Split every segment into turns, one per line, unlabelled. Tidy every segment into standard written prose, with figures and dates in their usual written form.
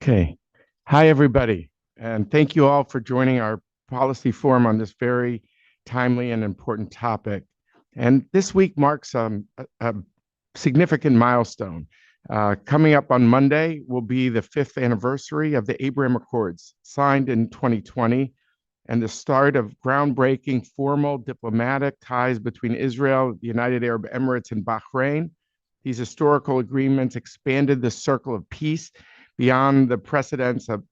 Okay. Hi, everybody. And thank you all for joining our policy forum on this very timely and important topic. And this week marks a significant milestone. Coming up on Monday will be the fifth anniversary of the Abraham Accords, signed in 2020, and the start of groundbreaking formal diplomatic ties between Israel, the United Arab Emirates, and Bahrain. These historical agreements expanded the circle of peace beyond the precedents of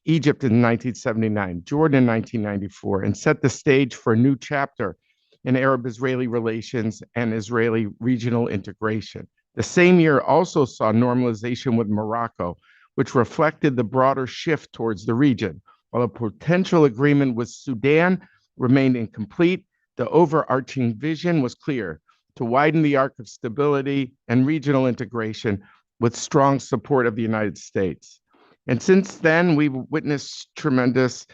Egypt in 1979, Jordan in 1994, and set the stage for a new chapter in Arab-Israeli relations and Israeli regional integration. The same year also saw normalization with Morocco, which reflected the broader shift towards the region. While a potential agreement with Sudan remained incomplete, the overarching vision was clear: to widen the arc of stability and regional integration with strong support of the United States. And since then, we've witnessed tremendous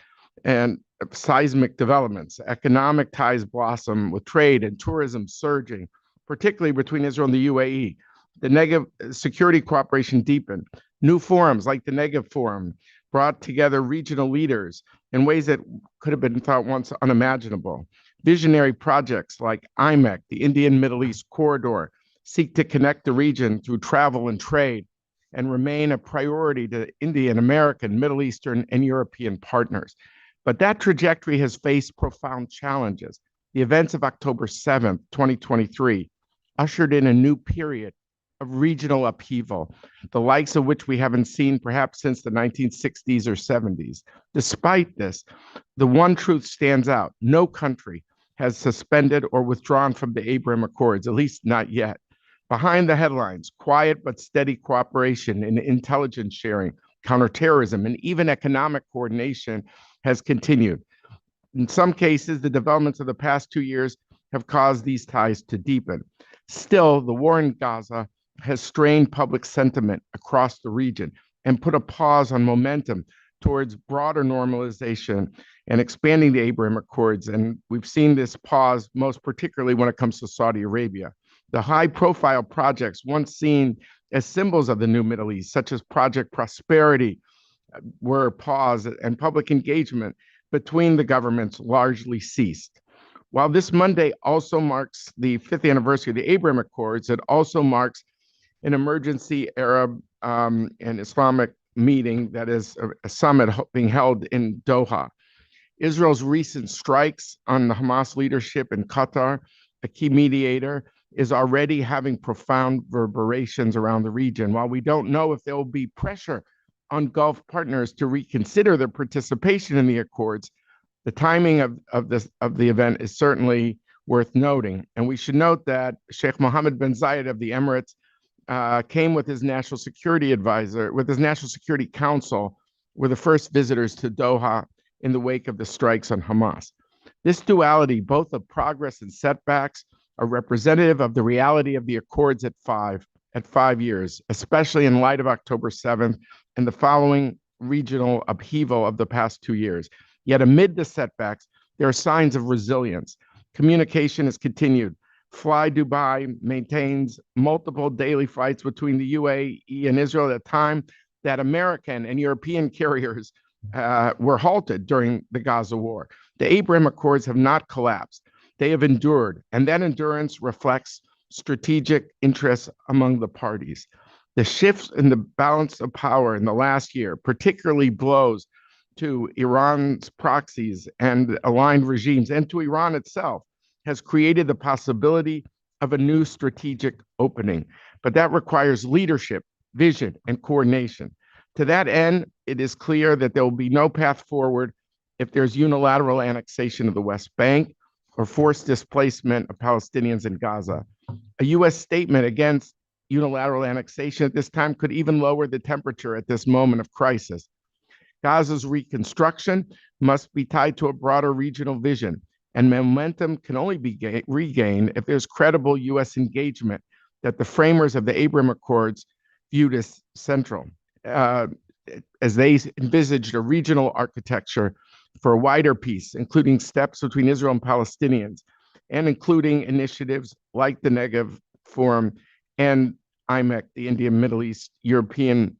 and seismic developments. Economic ties blossom with trade and tourism surging, particularly between Israel and the UAE. The Negev security cooperation deepened. New forums like the Negev Forum brought together regional leaders in ways that could have been thought once unimaginable. Visionary projects like IMEC, the Indian Middle East Corridor, seek to connect the region through travel and trade and remain a priority to Indian, American, Middle Eastern, and European partners. But that trajectory has faced profound challenges. The events of October 7th, 2023, ushered in a new period of regional upheaval, the likes of which we haven't seen perhaps since the 1960s or 70s. Despite this, the one truth stands out: no country has suspended or withdrawn from the Abraham Accords, at least not yet. Behind the headlines, quiet but steady cooperation in intelligence sharing, counterterrorism, and even economic coordination has continued. In some cases, the developments of the past 2 years have caused these ties to deepen. Still, the war in Gaza has strained public sentiment across the region and put a pause on momentum towards broader normalization and expanding the Abraham Accords. And we've seen this pause most particularly when it comes to Saudi Arabia. The high-profile projects once seen as symbols of the new Middle East, such as Project Prosperity, were paused, and public engagement between the governments largely ceased. While this Monday also marks the fifth anniversary of the Abraham Accords, it also marks an emergency Arab and Islamic meeting, that is a summit being held in Doha. Israel's recent strikes on the Hamas leadership in Qatar, a key mediator, is already having profound reverberations around the region. While we don't know if there will be pressure on Gulf partners to reconsider their participation in the Accords, the timing of the event is certainly worth noting. And we should note that Sheikh Mohammed bin Zayed of the Emirates came with his national security advisor, with his national security council, were the first visitors to Doha in the wake of the strikes on Hamas. This duality, both of progress and setbacks, are representative of the reality of the Accords at five years, especially in light of October 7th and the following regional upheaval of the past 2 years. Yet amid the setbacks, there are signs of resilience. Communication has continued. Fly Dubai maintains multiple daily flights between the UAE and Israel at a time that American and European carriers were halted during the Gaza war. The Abraham Accords have not collapsed. They have endured, and that endurance reflects strategic interests among the parties. The shifts in the balance of power in the last year, particularly blows to Iran's proxies and aligned regimes and to Iran itself, has created the possibility of a new strategic opening. But that requires leadership, vision, and coordination. To that end, it is clear that there will be no path forward if there's unilateral annexation of the West Bank or forced displacement of Palestinians in Gaza. A U.S. statement against unilateral annexation at this time could even lower the temperature at this moment of crisis. Gaza's reconstruction must be tied to a broader regional vision, and momentum can only be regained if there's credible U.S. engagement that the framers of the Abraham Accords viewed as central, as they envisaged a regional architecture for a wider peace, including steps between Israel and Palestinians, and including initiatives like the Negev Forum and IMEC, the Indian Middle East European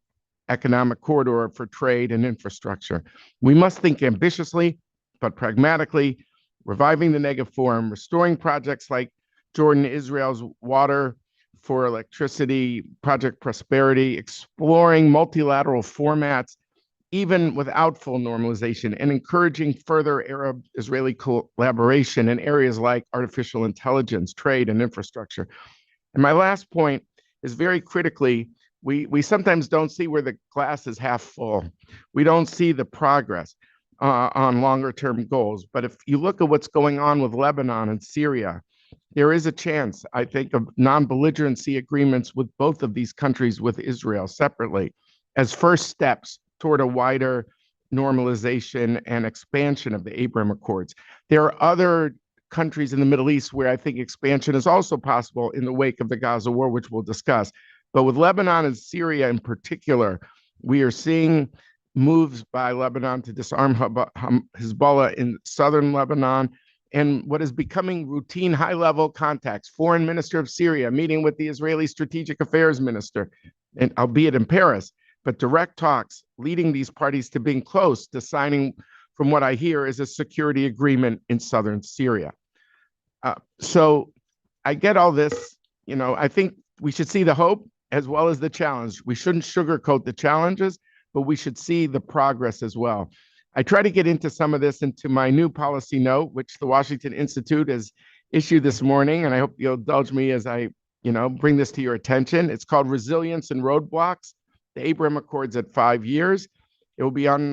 economic corridor for trade and infrastructure. We must think ambitiously, but pragmatically, reviving the negative forum, restoring projects like Jordan, Israel's water for electricity, Project Prosperity, exploring multilateral formats, even without full normalization, and encouraging further Arab-Israeli collaboration in areas like artificial intelligence, trade, and infrastructure. And my last point is very critically, we sometimes don't see where the glass is half full. We don't see the progress on longer term goals. But if you look at what's going on with Lebanon and Syria, there is a chance, I think, of non-belligerency agreements with both of these countries with Israel separately as first steps toward a wider normalization and expansion of the Abraham Accords. There are other countries in the Middle East where I think expansion is also possible in the wake of the Gaza war, which we'll discuss. But with Lebanon and Syria in particular, we are seeing moves by Lebanon to disarm Hezbollah in southern Lebanon, and what is becoming routine high-level contacts, Foreign Minister of Syria meeting with the Israeli Strategic Affairs Minister, and albeit in Paris, but direct talks leading these parties to being close to signing, from what I hear, is a security agreement in southern Syria. So I get all this, I think we should see the hope as well as the challenge. We shouldn't sugarcoat the challenges, but we should see the progress as well. I try to get into some of this into my new policy note, which the Washington Institute has issued this morning, and I hope you'll indulge me as I, bring this to your attention. It's called Resilience and Roadblocks, the Abraham Accords at 5 years. It will be on,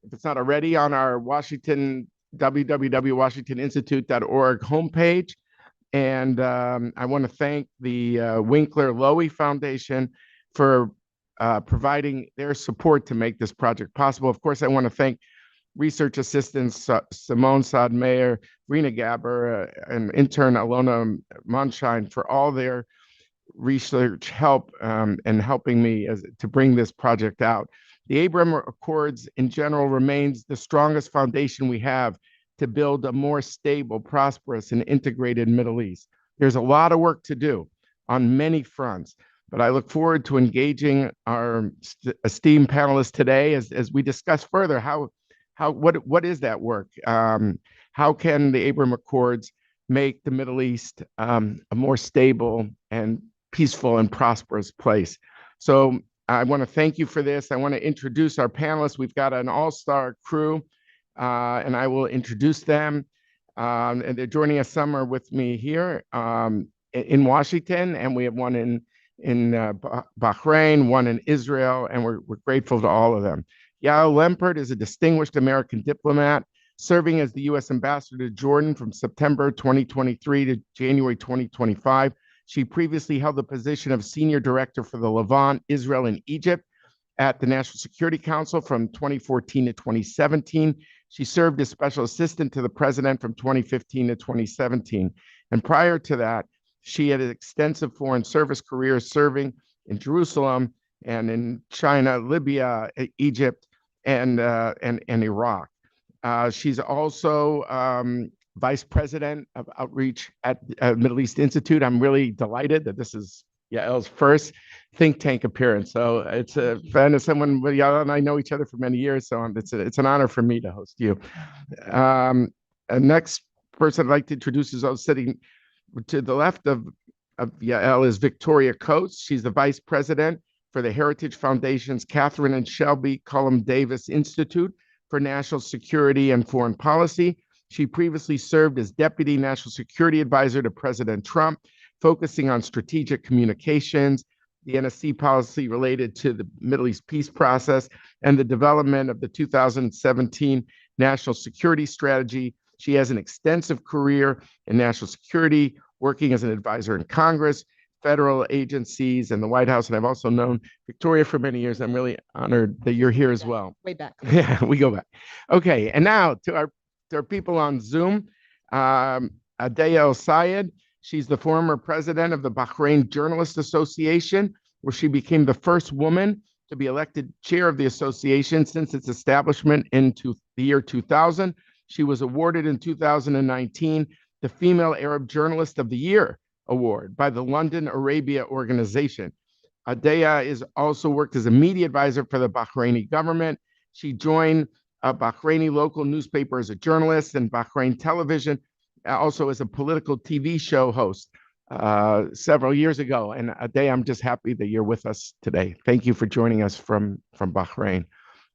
if it's not already, on our www.washingtoninstitute.org homepage. And I want to thank the Winkler Lowy Foundation for providing their support to make this project possible. Of course, I want to thank research assistants Simone Saad-Meyer, Rena Gaber, and intern Alona Monshine for all their research help and helping me to bring this project out. The Abraham Accords in general remains the strongest foundation we have to build a more stable, prosperous, and integrated Middle East. There's a lot of work to do on many fronts, but I look forward to engaging our esteemed panelists today as we discuss further what is that work? How can the Abraham Accords make the Middle East a more stable and peaceful and prosperous place? So I want to thank you for this. I want to introduce our panelists. We've got an all-star crew, and I will introduce them. And they're joining us. Some are with me here in Washington, and we have one in Bahrain, one in Israel, and we're grateful to all of them. Yael Lempert is a distinguished American diplomat serving as the U.S. ambassador to Jordan from September 2023 to January 2025. She previously held the position of senior director for the Levant, Israel, and Egypt at the National Security Council from 2014 to 2017. She served as special assistant to the president from 2015 to 2017. And prior to that, she had an extensive foreign service career serving in Jerusalem and in China, Libya, Egypt, and Iraq. She's also vice president of outreach at Middle East Institute. I'm really delighted that this is Yael's first think tank appearance. So it's a fan of someone. Yael and I know each other for many years, so it's an honor for me to host you. Next person I'd like to introduce is sitting to the left of Yael is Victoria Coates. She's the vice president for the Heritage Foundation's Catherine and Shelby Cullum Davis Institute for National Security and Foreign Policy. She previously served as Deputy National Security Advisor to President Trump, focusing on strategic communications, the NSC policy related to the Middle East peace process, and the development of the 2017 National Security Strategy. She has an extensive career in national security, working as an advisor in Congress, federal agencies, and the White House. And I've also known Victoria for many years. I'm really honored that you're here as well.
Way back.
Yeah, we go back. Okay, and now to our people on Zoom. Ahdeya El-Sayed, she's the former president of the Bahrain Journalists Association, where she became the first woman to be elected chair of the association since its establishment in the year 2000. She was awarded in 2019 the Female Arab Journalist of the Year award by the London Arabia organization. Ahdeya is also worked as a media advisor for the Bahraini government. She joined a Bahraini local newspaper as a journalist and Bahrain television, also as a political TV show host several years ago. And Ahdeya, I'm just happy that you're with us today. Thank you for joining us from Bahrain.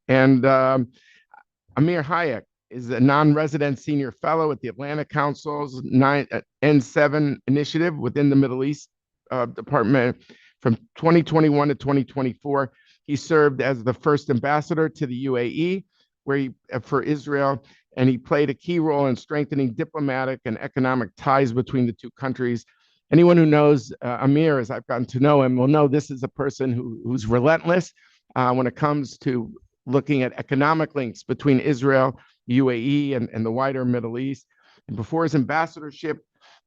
And Amir Hayek is a non-resident senior fellow at the Atlantic Council's N7 initiative within the Middle East Department. From 2021 to 2024, he served as the first ambassador to the UAE for Israel, and he played a key role in strengthening diplomatic and economic ties between the two countries. Anyone who knows Amir, as I've gotten to know him, will know this is a person who's relentless when it comes to looking at economic links between Israel, UAE, and the wider Middle East. And before his ambassadorship,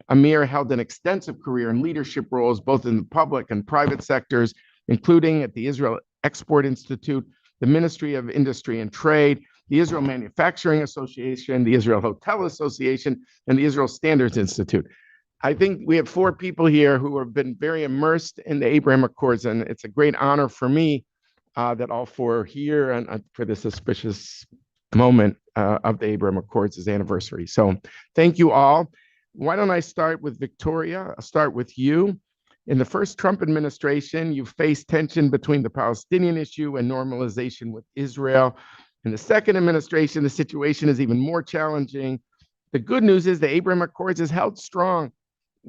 Amir held an extensive career in leadership roles, both in the public and private sectors, including at the Israel Export Institute, the Ministry of Industry and Trade, the Israel Manufacturing Association, the Israel Hotel Association, and the Israel Standards Institute. I think we have 4 people here who have been very immersed in the Abraham Accords, and it's a great honor for me that all 4 are here and for this auspicious moment of the Abraham Accords' anniversary. So thank you all. Why don't I start with Victoria? I'll start with you. In the first Trump administration, you faced tension between the Palestinian issue and normalization with Israel. In the second administration, the situation is even more challenging. The good news is the Abraham Accords has held strong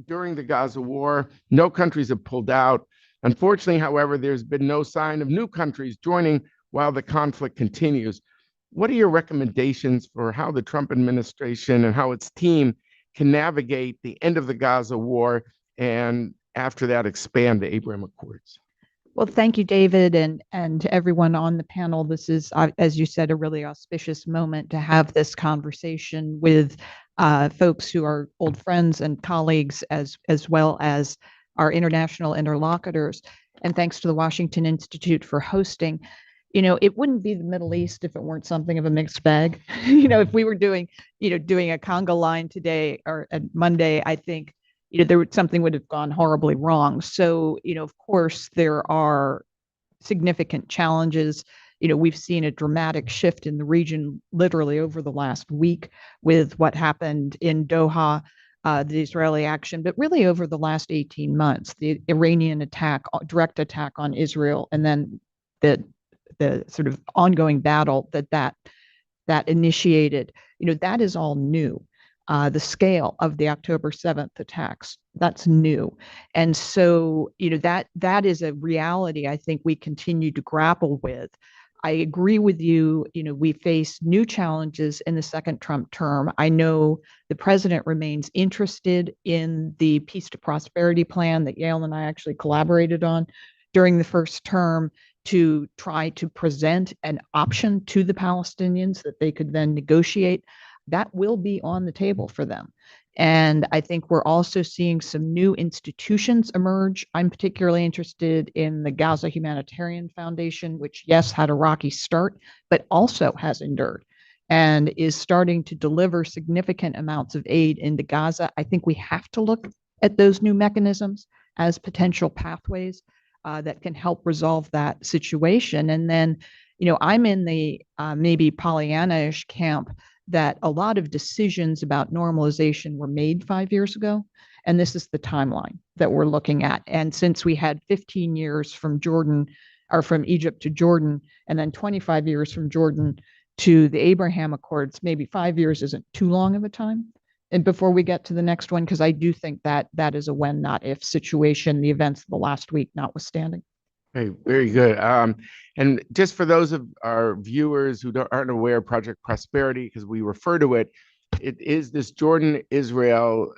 during the Gaza war. No countries have pulled out. Unfortunately, however, there's been no sign of new countries joining while the conflict continues. What are your recommendations for how the Trump administration and how its team can navigate the end of the Gaza war and after that expand the Abraham Accords?
Well, thank you, David, and to everyone on the panel. This is, as you said, a really auspicious moment to have this conversation with folks who are old friends and colleagues, as well as our international interlocutors. And thanks to the Washington Institute for hosting. It wouldn't be the Middle East if it weren't something of a mixed bag. If we were doing a conga line today or Monday, I think something would have gone horribly wrong. So, of course, there are significant challenges. We've seen a dramatic shift in the region literally over the last week with what happened in Doha, the Israeli action, but really over the last 18 months, the Iranian direct attack on Israel, and then the sort of ongoing battle that initiated, that is all new. The scale of the October 7th attacks, that's new. And so, that is a reality I think we continue to grapple with. I agree with you. We face new challenges in the second Trump term. I know the president remains interested in the Peace to Prosperity plan that Yael and I actually collaborated on during the first term, to try to present an option to the Palestinians that they could then negotiate. That will be on the table for them. And I think we're also seeing some new institutions emerge. I'm particularly interested in the Gaza Humanitarian Foundation, which, yes, had a rocky start, but also has endured and is starting to deliver significant amounts of aid into Gaza. I think we have to look at those new mechanisms as potential pathways that can help resolve that situation. And then, I'm in the maybe Pollyanna-ish camp that a lot of decisions about normalization were made 5 years ago. And this is the timeline that we're looking at. And since we had 15 years from Jordan, or from Egypt to Jordan, and then 25 years from Jordan to the Abraham Accords, maybe 5 years isn't too long of a time. And before we get to the next one, because I do think that is a when, not if situation, the events of the last week notwithstanding.
Okay, very good. And just for those of our viewers who aren't aware of Project Prosperity, because we refer to it, it is this Jordan-Israel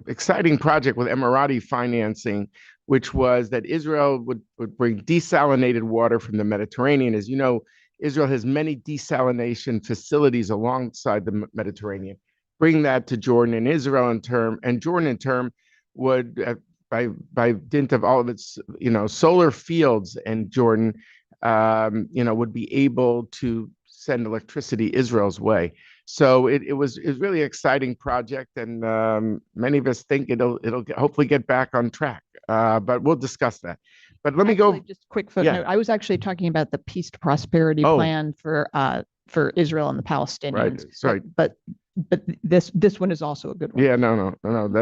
exciting project with Emirati financing, which was that Israel would bring desalinated water from the Mediterranean. As you know, Israel has many desalination facilities alongside the Mediterranean. Bring that to Jordan and Israel in turn, and Jordan in turn would, by dint of all of its, solar fields in Jordan, would be able to send electricity Israel's way. So it was really an exciting project, and many of us think it'll hopefully get back on track. But we'll discuss that. But let me
Actually,
go.
just a quick footnote.
Yeah.
I was actually talking about the peace to prosperity
Oh,
plan for Israel and the Palestinians.
right. Sorry.
But this one is also a good one.
Yeah, no.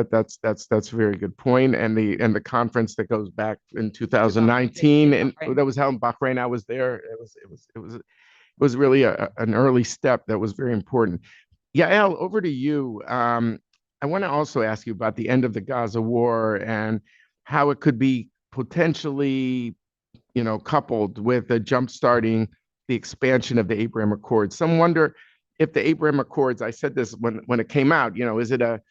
That's a very good point. And the conference that goes back in 2019, and that was held in Bahrain. I was there. It was really an early step that was very important. Yael, over to you. I want to also ask you about the end of the Gaza war and how it could be potentially, coupled with the jump-starting the expansion of the Abraham Accords. Some wonder if the Abraham Accords, I said this when it came out, is it a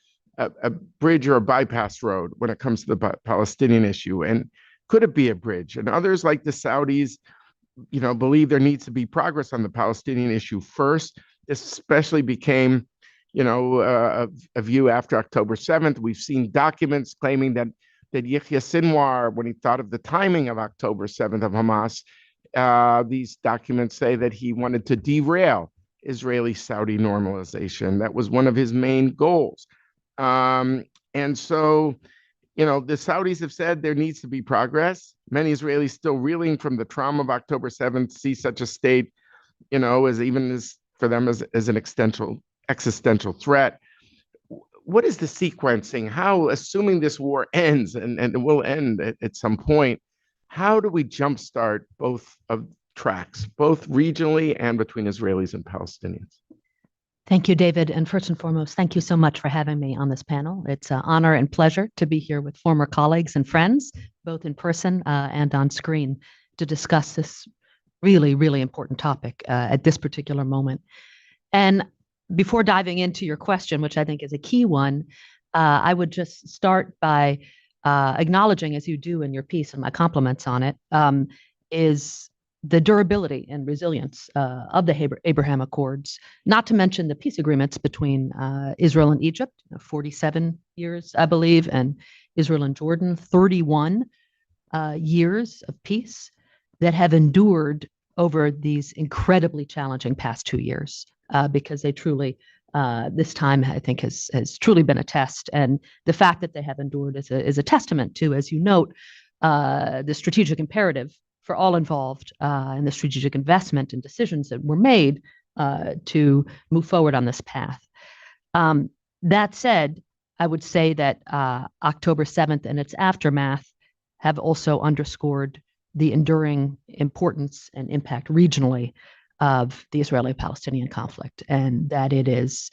bridge or a bypass road when it comes to the Palestinian issue? And could it be a bridge? And others like the Saudis, believe there needs to be progress on the Palestinian issue first. This especially became, a view after October 7th. We've seen documents claiming that Yahya Sinwar, when he thought of the timing of October 7th of Hamas, these documents say that he wanted to derail Israeli-Saudi normalization. That was one of his main goals. And so, the Saudis have said there needs to be progress. Many Israelis still reeling from the trauma of October 7th see such a state, as for them as an existential threat. What is the sequencing? How, assuming this war ends and it will end at some point, how do we jumpstart both of tracks, both regionally and between Israelis and Palestinians?
Thank you, David. And first and foremost, thank you so much for having me on this panel. It's an honor and pleasure to be here with former colleagues and friends, both in person and on screen, to discuss this really, really important topic at this particular moment. And before diving into your question, which I think is a key one, I would just start by acknowledging, as you do in your piece, and my compliments on it, is the durability and resilience of the Abraham Accords, not to mention the peace agreements between Israel and Egypt, 47 years, I believe, and Israel and Jordan, 31 years of peace that have endured over these incredibly challenging past 2 years, because they truly, this time, I think, has truly been a test. And the fact that they have endured is a testament to, as you note, the strategic imperative for all involved and the strategic investment and decisions that were made to move forward on this path. That said, I would say that October 7th and its aftermath have also underscored the enduring importance and impact regionally of the Israeli-Palestinian conflict, and that it is,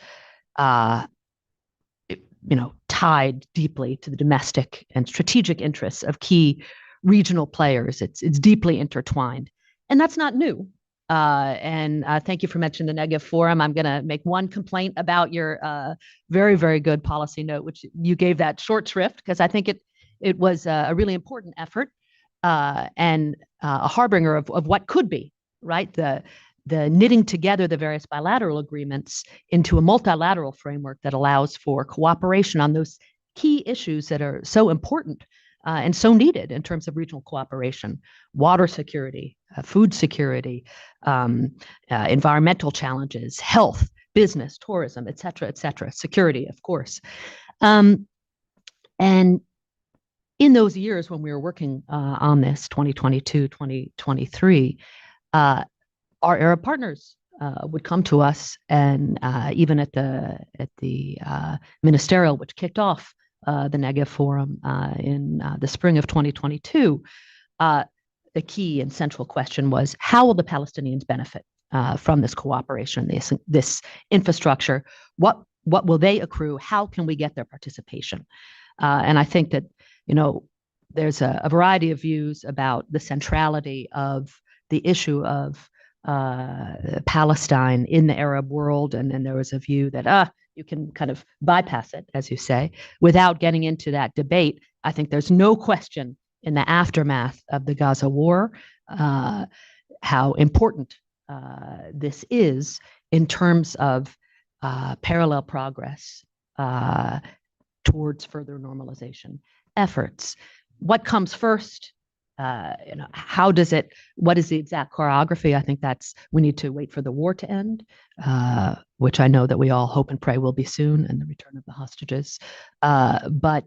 tied deeply to the domestic and strategic interests of key regional players. It's deeply intertwined, and that's not new. And thank you for mentioning the Negev Forum. I'm going to make one complaint about your very, very good policy note, which you gave that short shrift, because I think it was a really important effort and a harbinger of what could be, right? The knitting together the various bilateral agreements into a multilateral framework that allows for cooperation on those key issues that are so important and so needed in terms of regional cooperation: water security, food security, environmental challenges, health, business, tourism, et cetera, security, of course. And in those years when we were working on this, 2022, 2023, our Arab partners would come to us, and even at the ministerial, which kicked off the Negev Forum in the spring of 2022, the key and central question was, how will the Palestinians benefit from this cooperation, this infrastructure? What will they accrue? How can we get their participation? And I think that, there's a variety of views about the centrality of the issue of Palestine in the Arab world, and there was a view that you can kind of bypass it, as you say, without getting into that debate. I think there's no question in the aftermath of the Gaza war how important this is in terms of parallel progress towards further normalization efforts. What comes first? how does it, what is the exact choreography? I think we need to wait for the war to end, which I know that we all hope and pray will be soon, and the return of the hostages. But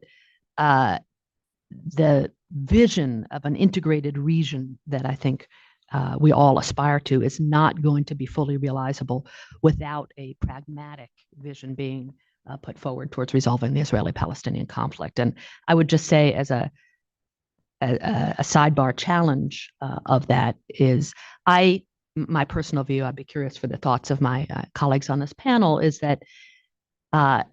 the vision of an integrated region that I think we all aspire to is not going to be fully realizable without a pragmatic vision being put forward towards resolving the Israeli-Palestinian conflict. And I would just say, as a sidebar challenge of that is, my personal view, I'd be curious for the thoughts of my colleagues on this panel, is that I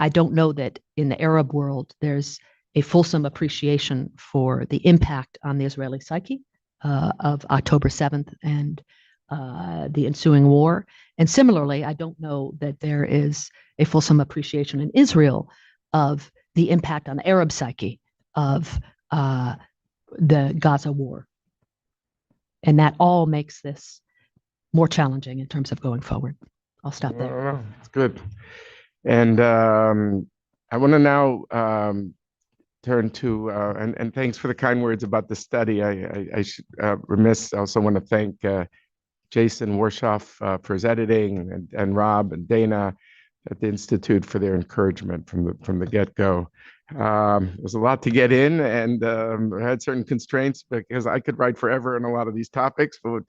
don't know that in the Arab world there's a fulsome appreciation for the impact on the Israeli psyche of October 7th and the ensuing war. And similarly, I don't know that there is a fulsome appreciation in Israel of the impact on the Arab psyche of the Gaza war. And that all makes this more challenging in terms of going forward. I'll stop there.
It's good. And I want to now turn to, and thanks for the kind words about the study. I should remiss, also want to thank Jason Warshoff for his editing, and Rob and Dana at the Institute for their encouragement from the get-go. There's a lot to get in, and I had certain constraints because I could write forever on a lot of these topics, but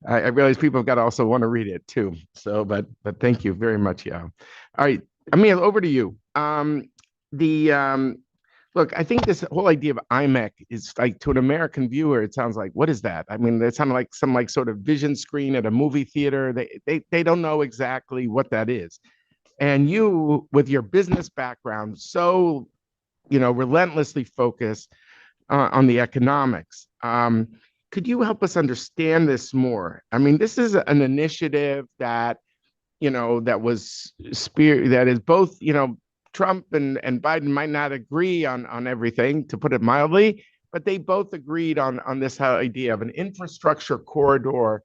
I realize people have got to also want to read it too. So, but thank you very much, Yael. All right, Amir, over to you. Look, I think this whole idea of IMEC is like, to an American viewer, it sounds like, what is that? I mean, it sounds like some sort of vision screen at a movie theater. They don't know exactly what that is. And you, with your business background, so relentlessly focused on the economics. Could you help us understand this more? I mean, this is an initiative that that is both, Trump and Biden might not agree on everything, to put it mildly, but they both agreed on this idea of an infrastructure corridor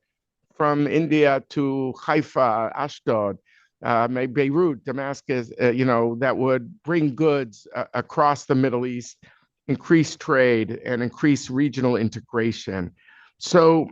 from India to Haifa, Ashdod, Beirut, Damascus, that would bring goods across the Middle East, increase trade, and increase regional integration. So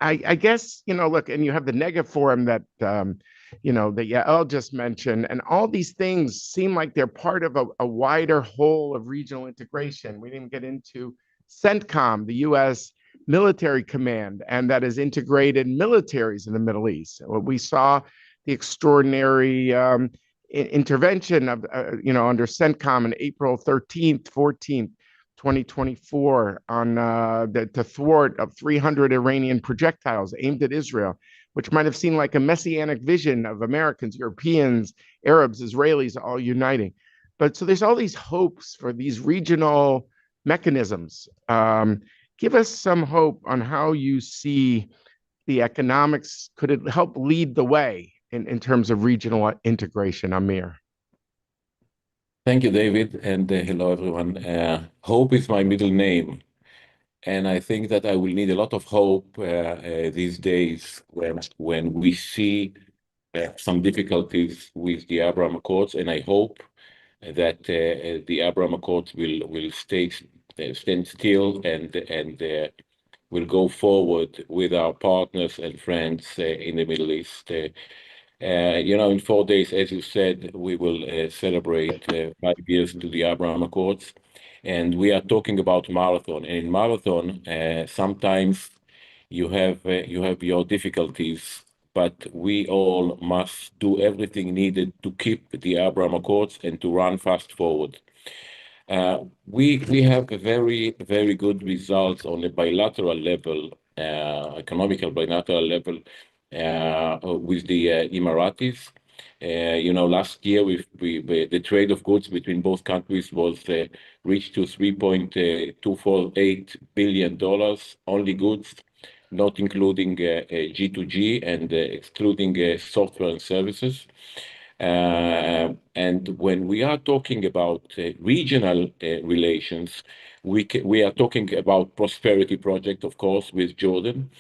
I guess, look, and you have the Nega Forum that that Yael just mentioned, and all these things seem like they're part of a wider whole of regional integration. We didn't get into CENTCOM, the U.S. military command, and that is integrated militaries in the Middle East. We saw the extraordinary intervention of, under CENTCOM on April 13th, 14th, 2024, on to thwart of 300 Iranian projectiles aimed at Israel, which might have seemed like a messianic vision of Americans, Europeans, Arabs, Israelis all uniting. But so there's all these hopes for these regional mechanisms. Give us some hope on how you see the economics. Could it help lead the way in terms of regional integration, Amir?
Thank you, David, and hello, everyone. Hope is my middle name. And I think that I will need a lot of hope these days when we see some difficulties with the Abraham Accords. And I hope that the Abraham Accords will stand still and will go forward with our partners and friends in the Middle East. In 4 days, as you said, we will celebrate 5 years to the Abraham Accords. And we are talking about marathon. And in marathon, sometimes you have your difficulties, but we all must do everything needed to keep the Abraham Accords and to run fast forward. We have a very, very good results on a bilateral level, economical bilateral level, with the Emiratis. Last year the trade of goods between both countries was reached to $3.248 billion, only goods, not including G2G and excluding software and services. And when we are talking about regional relations, we are talking about prosperity project, of course, with Jordan.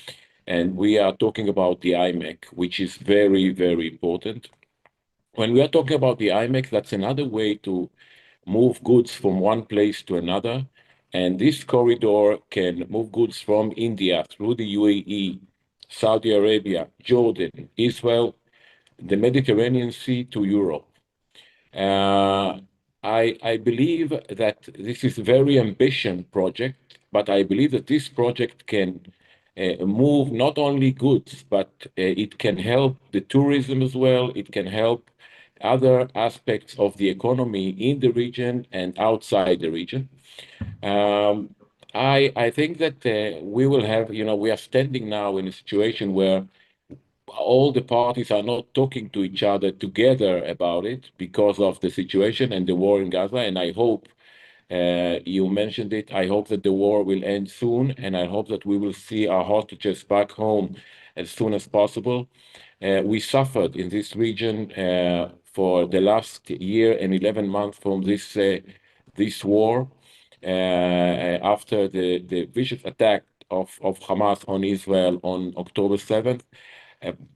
And we are talking about the IMEC, which is very, very important. When we are talking about the IMEC, that's another way to move goods from one place to another. And this corridor can move goods from India through the UAE, Saudi Arabia, Jordan, Israel, the Mediterranean Sea to Europe. Uh, I believe that this is a very ambitious project, but I believe that this project can move not only goods, but it can help the tourism as well. It can help other aspects of the economy in the region and outside the region. Um, I think that we will have, we are standing now in a situation where all the parties are not talking to each other together about it because of the situation and the war in Gaza. And I hope, you mentioned it, I hope that the war will end soon, and I hope that we will see our hostages back home as soon as possible. We suffered in this region for the last year and 11 months from this war after the vicious attack of Hamas on Israel on October 7th.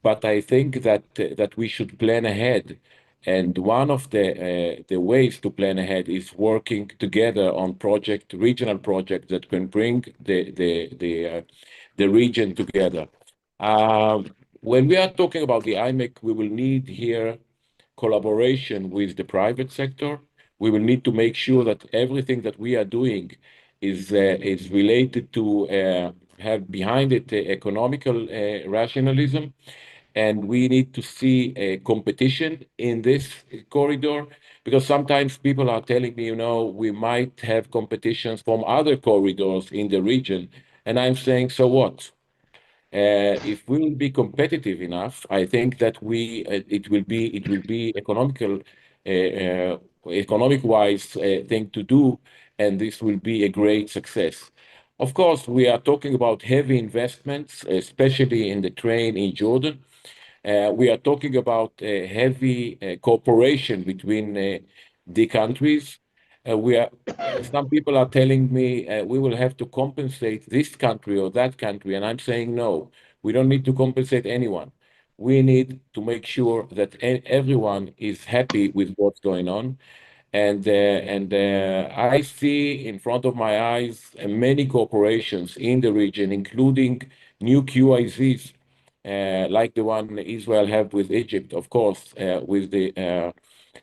But I think that we should plan ahead, and one of the ways to plan ahead is working together on regional projects that can bring the region together. When we are talking about the IMEC, we will need here collaboration with the private sector. We will need to make sure that everything that we are doing is related to have behind it economical rationalism, and we need to see a competition in this corridor, because sometimes people are telling me, we might have competitions from other corridors in the region, and I'm saying, so what? If we will be competitive enough, I think that it will be economic wise thing to do, and this will be a great success. Of course, we are talking about heavy investments, especially in the train in Jordan. We are talking about heavy cooperation between the countries. Some people are telling me we will have to compensate this country or that country, and I'm saying no, we don't need to compensate anyone. We need to make sure that everyone is happy with what's going on. And I see in front of my eyes many corporations in the region, including new QIZs like the one Israel have with Egypt, of course, with the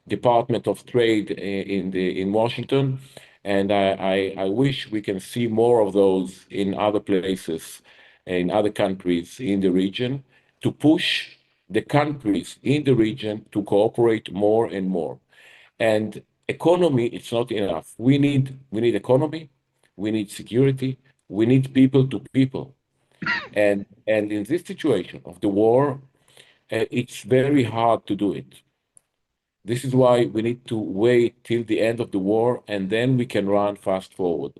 Department of Trade in Washington. And I wish we can see more of those in other places, in other countries in the region, to push the countries in the region to cooperate more and more. And economy, it's not enough. We need economy, we need security, we need people to people. And in this situation of the war, it's very hard to do it. This is why we need to wait till the end of the war, and then we can run fast forward.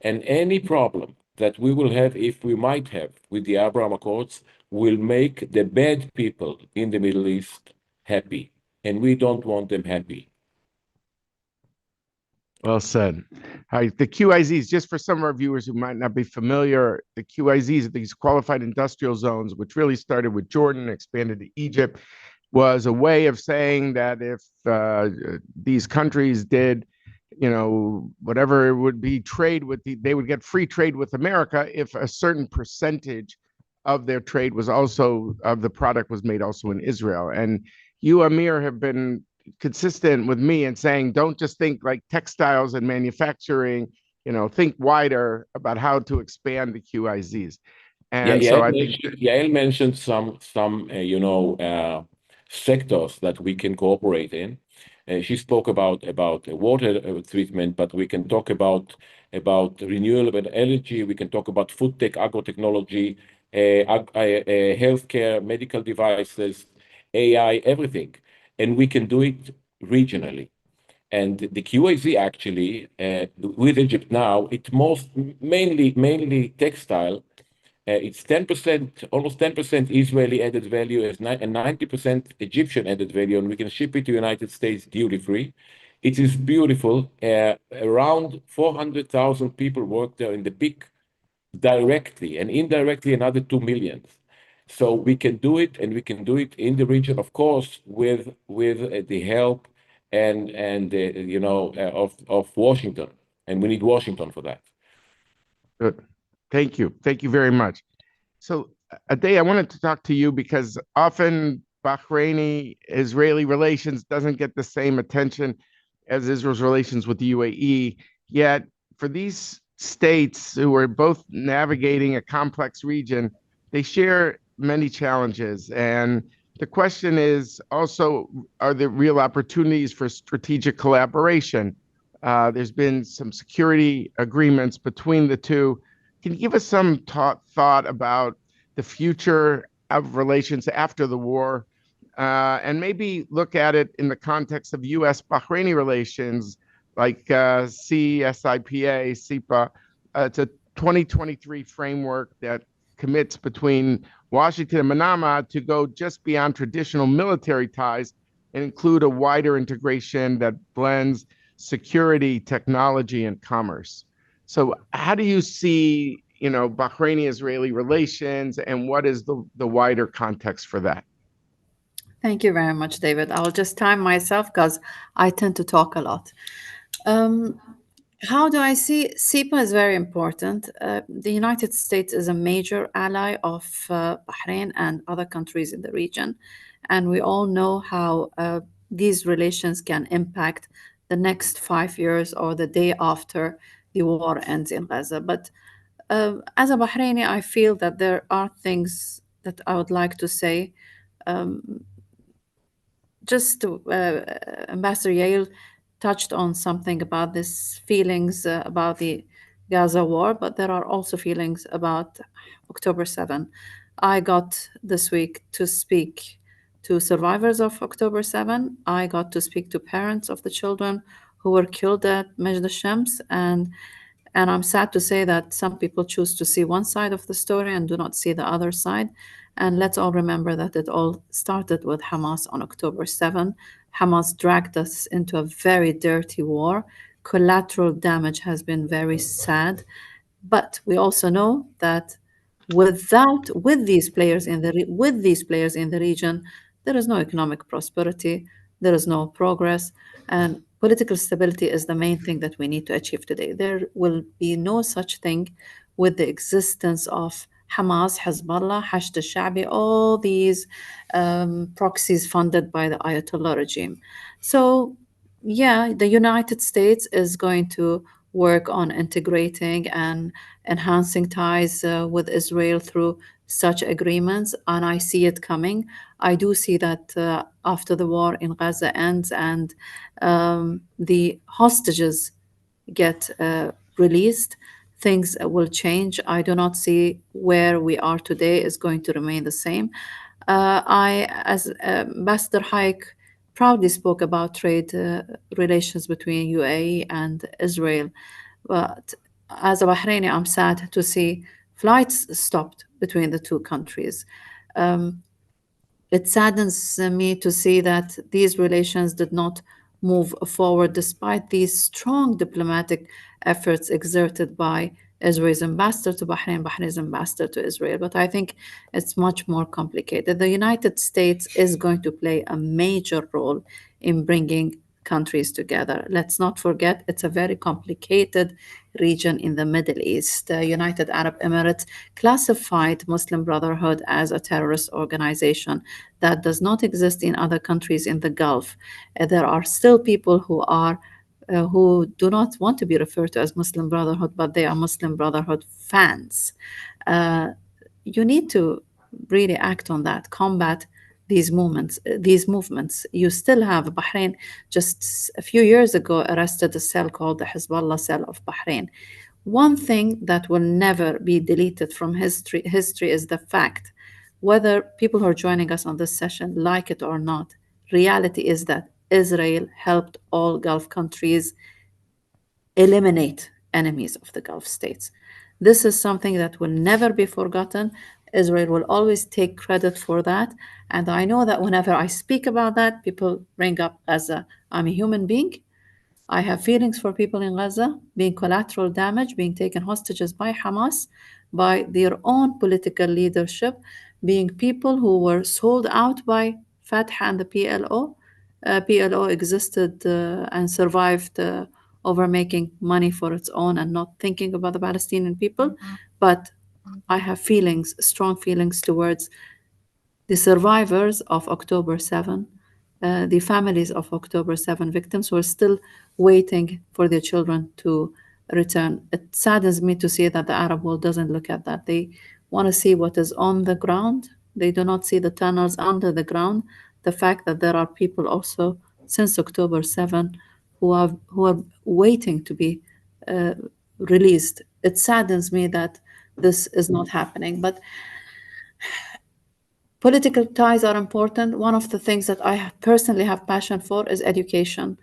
And any problem that we will have, if we might have, with the Abraham Accords, will make the bad people in the Middle East happy. And we don't want them happy.
Well said. All right, the QIZs, just for some of our viewers who might not be familiar, the QIZs, these qualified industrial zones, which really started with Jordan, expanded to Egypt, was a way of saying that if these countries did, whatever it would be trade with they would get free trade with America if a certain percentage of their trade was also of the product was made also in Israel. And you, Amir, have been consistent with me in saying, don't just think like textiles and manufacturing, think wider about how to expand the QIZs. And
Yeah,
so I think
Yael mentioned some sectors that we can cooperate in. She spoke about water treatment, but we can talk about renewable energy. We can talk about food tech, agrotechnology, healthcare, medical devices, AI, everything, and we can do it regionally. And the QAZ actually with Egypt now, it's mainly textile. It's 10%, almost 10% Israeli added value and 90% Egyptian added value, and we can ship it to United States duty free. It is beautiful. Around 400,000 people work there in the peak directly, and indirectly another 2 million. So we can do it, and we can do it in the region, of course, with the help and of Washington. And we need Washington for that.
Good. Thank you. Thank you very much. So, Ahdeya, I wanted to talk to you because often Bahraini-Israeli relations doesn't get the same attention as Israel's relations with the UAE. Yet, for these states who are both navigating a complex region, they share many challenges. And the question is also, are there real opportunities for strategic collaboration? There's been some security agreements between the two. Can you give us some thought about the future of relations after the war, and maybe look at it in the context of U.S.-Bahraini relations, like CSIPA, SIPA? It's a 2023 framework that commits between Washington and Manama to go just beyond traditional military ties and include a wider integration that blends security, technology, and commerce. So how do you see, Bahraini-Israeli relations, and what is the wider context for that?
Thank you very much, David. I'll just time myself because I tend to talk a lot. How do I see SIPA is very important. The United States is a major ally of Bahrain and other countries in the region. And we all know how these relations can impact the next 5 years or the day after the war ends in Gaza. But as a Bahraini, I feel that there are things that I would like to say. Ambassador Yael touched on something about this feelings about the Gaza war, but there are also feelings about October 7. I got this week to speak to survivors of October 7. I got to speak to parents of the children who were killed at Majd al-Shams, and I'm sad to say that some people choose to see one side of the story and do not see the other side. And let's all remember that it all started with Hamas on October 7. Hamas dragged us into a very dirty war. Collateral damage has been very sad. But we also know that with these players in the region, there is no economic prosperity, there is no progress, and political stability is the main thing that we need to achieve today. There will be no such thing with the existence of Hamas, Hezbollah, Hashd al-Sha'bi, all these proxies funded by the Ayatollah regime. So, yeah, the United States is going to work on integrating and enhancing ties with Israel through such agreements, and I see it coming. I do see that after the war in Gaza ends and the hostages get released, things will change. I do not see where we are today is going to remain the same. As Ambassador Hayek proudly spoke about trade relations between UAE and Israel, but as a Bahraini, I'm sad to see flights stopped between the two countries. It saddens me to see that these relations did not move forward despite these strong diplomatic efforts exerted by Israel's ambassador to Bahrain, Bahrain's ambassador to Israel. But I think it's much more complicated. The United States is going to play a major role in bringing countries together. Let's not forget, it's a very complicated region in the Middle East. The United Arab Emirates classified Muslim Brotherhood as a terrorist organization that does not exist in other countries in the Gulf. There are still people who do not want to be referred to as Muslim Brotherhood, but they are Muslim Brotherhood fans. You need to really act on that, combat these movements. You still have Bahrain just a few years ago arrested a cell called the Hezbollah cell of Bahrain. One thing that will never be deleted from history is the fact, whether people who are joining us on this session like it or not, reality is that Israel helped all Gulf countries eliminate enemies of the Gulf states. This is something that will never be forgotten. Israel will always take credit for that. And I know that whenever I speak about that, people bring up Gaza. I'm a human being. I have feelings for people in Gaza being collateral damage, being taken hostages by Hamas, by their own political leadership, being people who were sold out by Fatah and the PLO. PLO existed and survived over making money for its own and not thinking about the Palestinian people. But I have feelings, strong feelings towards the survivors of October 7, the families of October 7 victims who are still waiting for their children to return. It saddens me to see that the Arab world doesn't look at that. They want to see what is on the ground. They do not see the tunnels under the ground. The fact that there are people also since October 7 who are waiting to be released. It saddens me that this is not happening. But political ties are important. One of the things that I personally have passion for is education.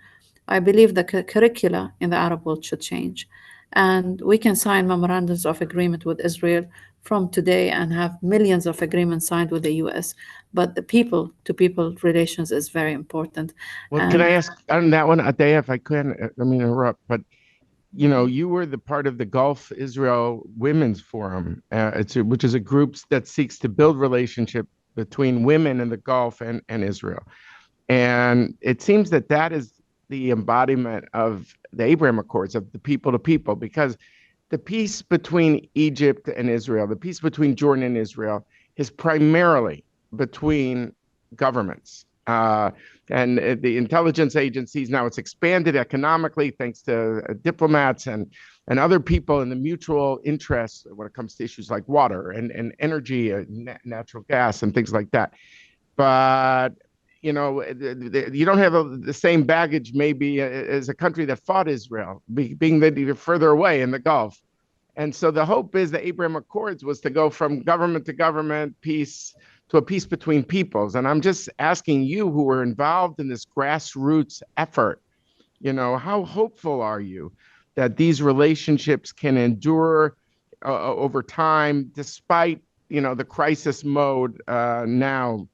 I believe the curricula in the Arab world should change. And we can sign memorandums of agreement with Israel from today and have millions of agreements signed with the US. But the people to people relations is very important.
Well, can I ask on that one, Ahdeya, if I can, I mean, interrupt, but you were the part of the Gulf Israel Women's Forum, which is a group that seeks to build relationship between women in the Gulf and Israel. And it seems that that is the embodiment of the Abraham Accords, of the people to people, because the peace between Egypt and Israel, the peace between Jordan and Israel, is primarily between governments. And the intelligence agencies, now it's expanded economically thanks to diplomats and other people in the mutual interests when it comes to issues like water and energy, natural gas and things like that. But, you don't have the same baggage maybe as a country that fought Israel, being that you're further away in the Gulf. And so the hope is the Abraham Accords was to go from government to government, peace to a peace between peoples. And I'm just asking you who were involved in this grassroots effort, how hopeful are you that these relationships can endure over time, despite, the crisis mode now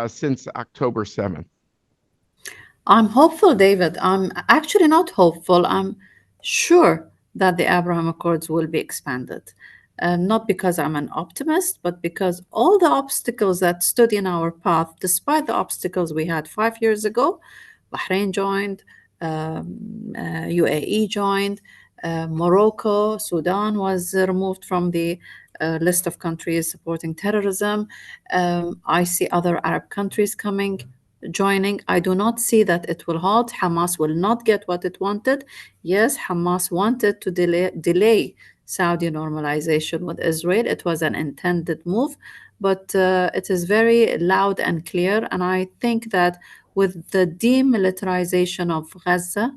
since October 7th?
I'm hopeful, David. I'm actually not hopeful. I'm sure that the Abraham Accords will be expanded. Not because I'm an optimist, but because all the obstacles that stood in our path, despite the obstacles we had 5 years ago, Bahrain joined, UAE joined, Morocco, Sudan was removed from the list of countries supporting terrorism. I see other Arab countries joining. I do not see that it will halt. Hamas will not get what it wanted. Yes, Hamas wanted to delay Saudi normalization with Israel. It was an intended move, but it is very loud and clear. And I think that with the demilitarization of Gaza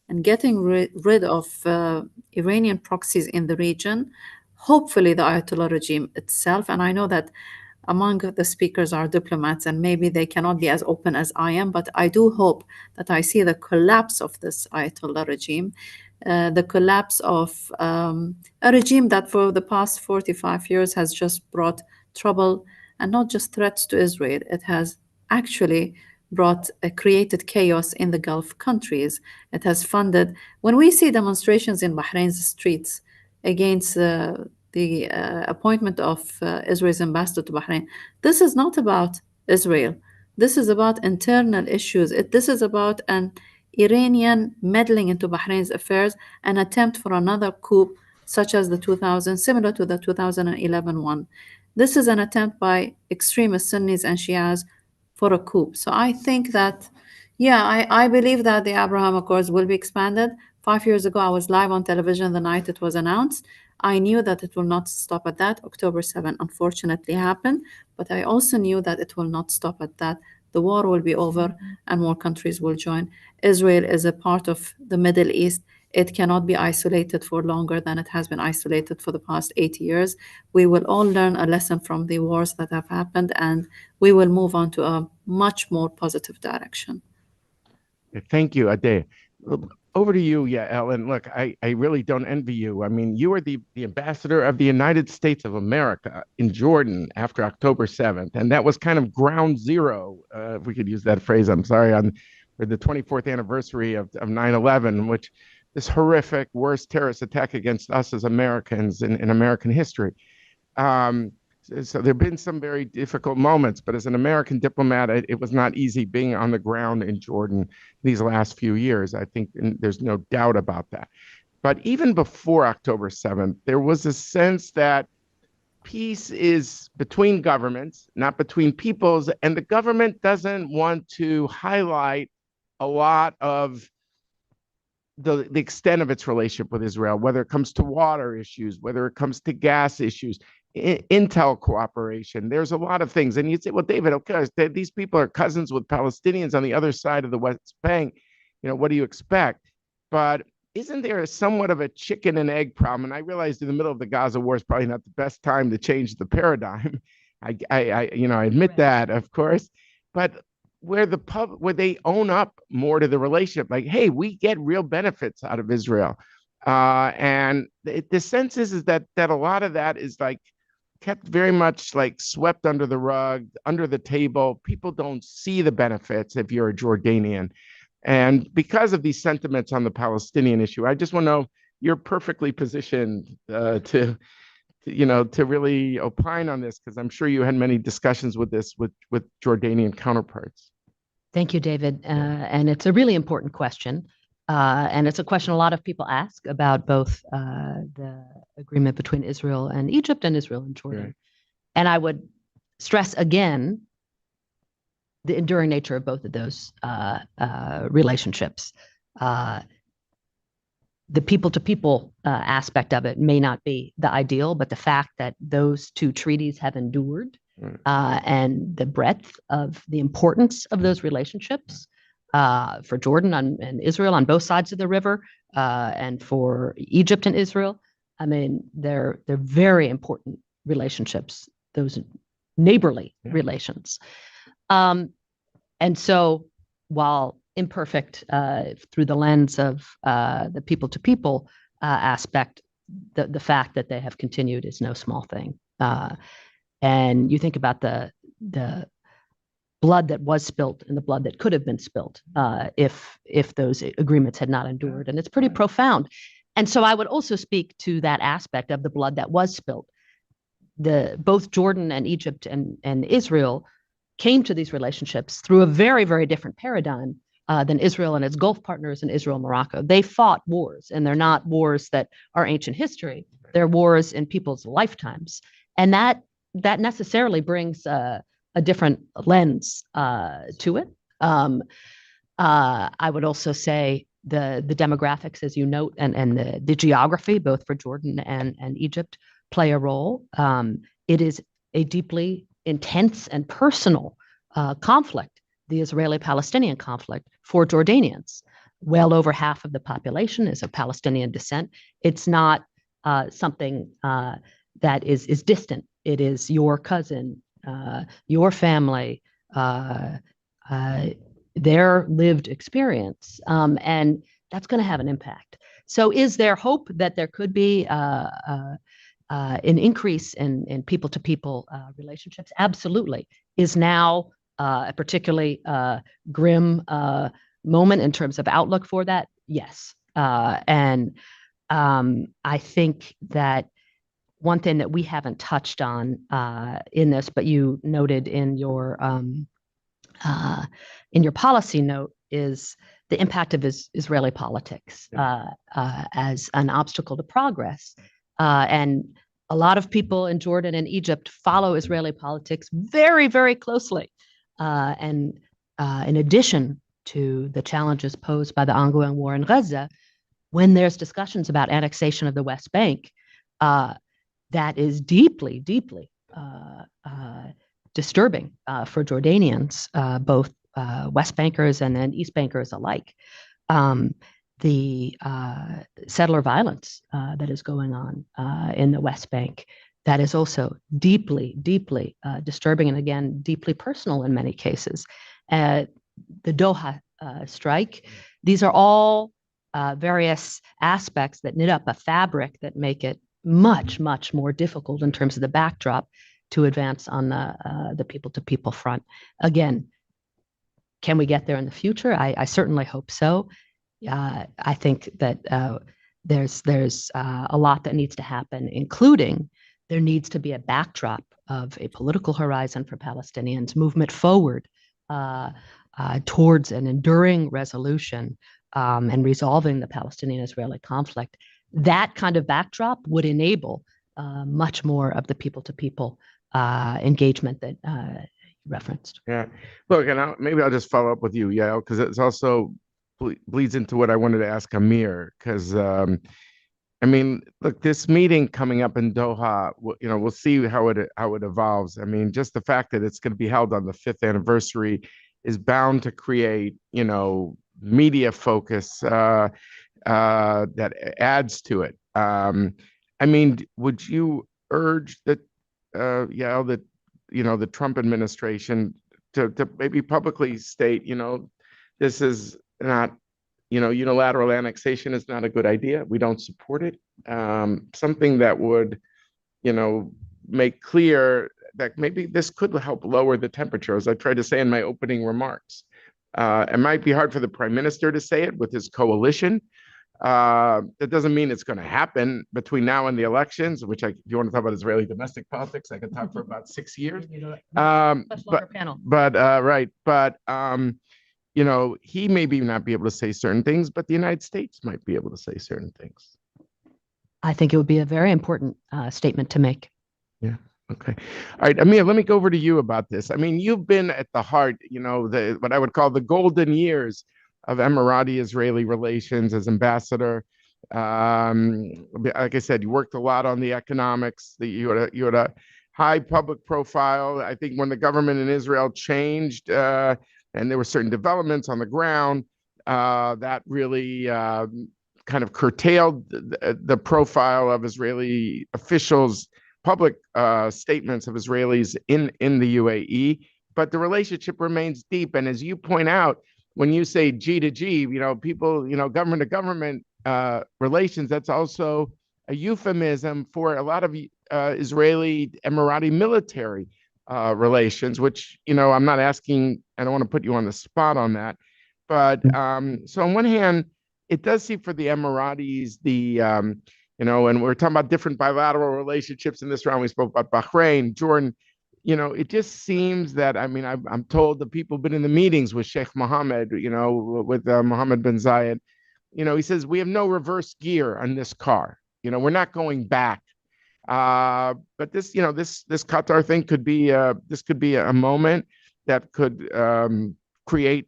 and getting rid of Iranian proxies in the region, hopefully the Ayatollah regime itself, and I know that among the speakers are diplomats and maybe they cannot be as open as I am, but I do hope that I see the collapse of this Ayatollah regime, the collapse of a regime that for the past 45 years has just brought trouble and not just threats to Israel. It has actually created chaos in the Gulf countries. It has funded, when we see demonstrations in Bahrain's streets against the appointment of Israel's ambassador to Bahrain, this is not about Israel. This is about internal issues. This is about an Iranian meddling into Bahrain's affairs, an attempt for another coup, such as similar to the 2011 one. This is an attempt by extremist Sunnis and Shias for a coup. So I think that, I believe that the Abraham Accords will be expanded. 5 years ago, I was live on television the night it was announced. I knew that it will not stop at that. October 7 unfortunately happened, but I also knew that it will not stop at that. The war will be over and more countries will join. Israel is a part of the Middle East. It cannot be isolated for longer than it has been isolated for the past 80 years. We will all learn a lesson from the wars that have happened, and we will move on to a much more positive direction.
Thank you, Ahdeya. Over to you, Yael. And look, I really don't envy you. I mean, you were the ambassador of the United States of America in Jordan after October 7th. And that was kind of ground zero, if we could use that phrase, I'm sorry, for the 24th anniversary of 9/11, which this horrific, worst terrorist attack against us as Americans in American history. So there have been some very difficult moments, but as an American diplomat, it was not easy being on the ground in Jordan these last few years. I think there's no doubt about that. But even before October 7th, there was a sense that peace is between governments, not between peoples, and the government doesn't want to highlight a lot of the extent of its relationship with Israel, whether it comes to water issues, whether it comes to gas issues, intel cooperation. There's a lot of things. And you'd say, well, David, okay, these people are cousins with Palestinians on the other side of the West Bank. What do you expect? But isn't there somewhat of a chicken and egg problem? And I realized in the middle of the Gaza war is probably not the best time to change the paradigm. I admit that, of course. But where they own up more to the relationship, like, hey, we get real benefits out of Israel. And the sense is that a lot of that is like kept very much like swept under the rug, under the table. People don't see the benefits if you're a Jordanian. And because of these sentiments on the Palestinian issue, I just want to know, you're perfectly positioned to really opine on this, because I'm sure you had many discussions with this with Jordanian counterparts.
Thank you, David. And it's a really important question. And it's a question a lot of people ask about both the agreement between Israel and Egypt and Israel and Jordan. Right. And I would stress again the enduring nature of both of those relationships. The people-to-people aspect of it may not be the ideal, but the fact that those two treaties have endured and the breadth of the importance of those relationships for Jordan and Israel on both sides of the river, and for Egypt and Israel, I mean, they're very important relationships, those neighborly relations. And so while imperfect through the lens of the people-to-people aspect, the fact that they have continued is no small thing. And you think about the blood that was spilt and the blood that could have been spilt if those agreements had not endured, and it's pretty profound. And so I would also speak to that aspect of the blood that was spilt. Both Jordan and Egypt and Israel came to these relationships through a very, very different paradigm than Israel and its Gulf partners and Israel and Morocco. They fought wars, and they're not wars that are ancient history. They're wars in people's lifetimes. And that necessarily brings a different lens to it. I would also say the demographics, as you note, and the geography, both for Jordan and Egypt, play a role. It is a deeply intense and personal conflict, the Israeli-Palestinian conflict, for Jordanians. Well over half of the population is of Palestinian descent. It's not something that is distant. It is your cousin, your family, their lived experience, and that's going to have an impact. So is there hope that there could be an increase in people-to-people relationships? Absolutely. Is now a particularly grim moment in terms of outlook for that? Yes. And I think that one thing that we haven't touched on in this, but you noted in your policy note, is the impact of Israeli politics as an obstacle to progress. And a lot of people in Jordan and Egypt follow Israeli politics very, very closely. And in addition to the challenges posed by the ongoing war in Gaza, when there's discussions about annexation of the West Bank, that is deeply, deeply disturbing for Jordanians, both West Bankers and then East Bankers alike. The settler violence that is going on in the West Bank, that is also deeply, deeply disturbing, and again, deeply personal in many cases. The Doha strike, these are all various aspects that knit up a fabric that make it much, much more difficult in terms of the backdrop to advance on the people-to-people front. Again, can we get there in the future? I certainly hope so. I think that there's a lot that needs to happen, including there needs to be a backdrop of a political horizon for Palestinians, movement forward towards an enduring resolution and resolving the Palestinian-Israeli conflict. That kind of backdrop would enable much more of the people-to-people engagement that you referenced.
Yeah. Look, and maybe I'll just follow up with you, Yael, because it's also bleeds into what I wanted to ask Amir, because I mean, look, this meeting coming up in Doha, we'll see how it evolves. I mean, just the fact that it's going to be held on the 5th anniversary is bound to create, media focus that adds to it. I mean, would you urge that, Yael, that the Trump administration to maybe publicly state, this is not, unilateral annexation is not a good idea. We don't support it. Something that would, make clear that maybe this could help lower the temperature, as I tried to say in my opening remarks. It might be hard for the prime minister to say it with his coalition. That doesn't mean it's going to happen between now and the elections, which if you want to talk about Israeli domestic politics, I could talk for about 6 years. He maybe not be able to say certain things, but the United States might be able to say certain things.
I think it would be a very important statement to make.
Yeah. Okay. All right, Amir, let me go over to you about this. I mean, you've been at the heart, what I would call the golden years of Emirati-Israeli relations as ambassador. Like I said, you worked a lot on the economics. You had a high public profile. I think when the government in Israel changed, and there were certain developments on the ground that really kind of curtailed the profile of Israeli officials, public statements of Israelis in the UAE. But the relationship remains deep. And as you point out, when you say G to G, people, government to government relations, that's also a euphemism for a lot of Israeli Emirati military relations, which, I'm not asking, I don't want to put you on the spot on that. But so on one hand, it does seem for the Emiratis, and we're talking about different bilateral relationships in this round. We spoke about Bahrain, Jordan. It just seems that, I'm told the people have been in the meetings with Sheikh Mohammed, with Mohammed bin Zayed. He says, we have no reverse gear on this car. We're not going back. But this Qatar thing could be a moment that could create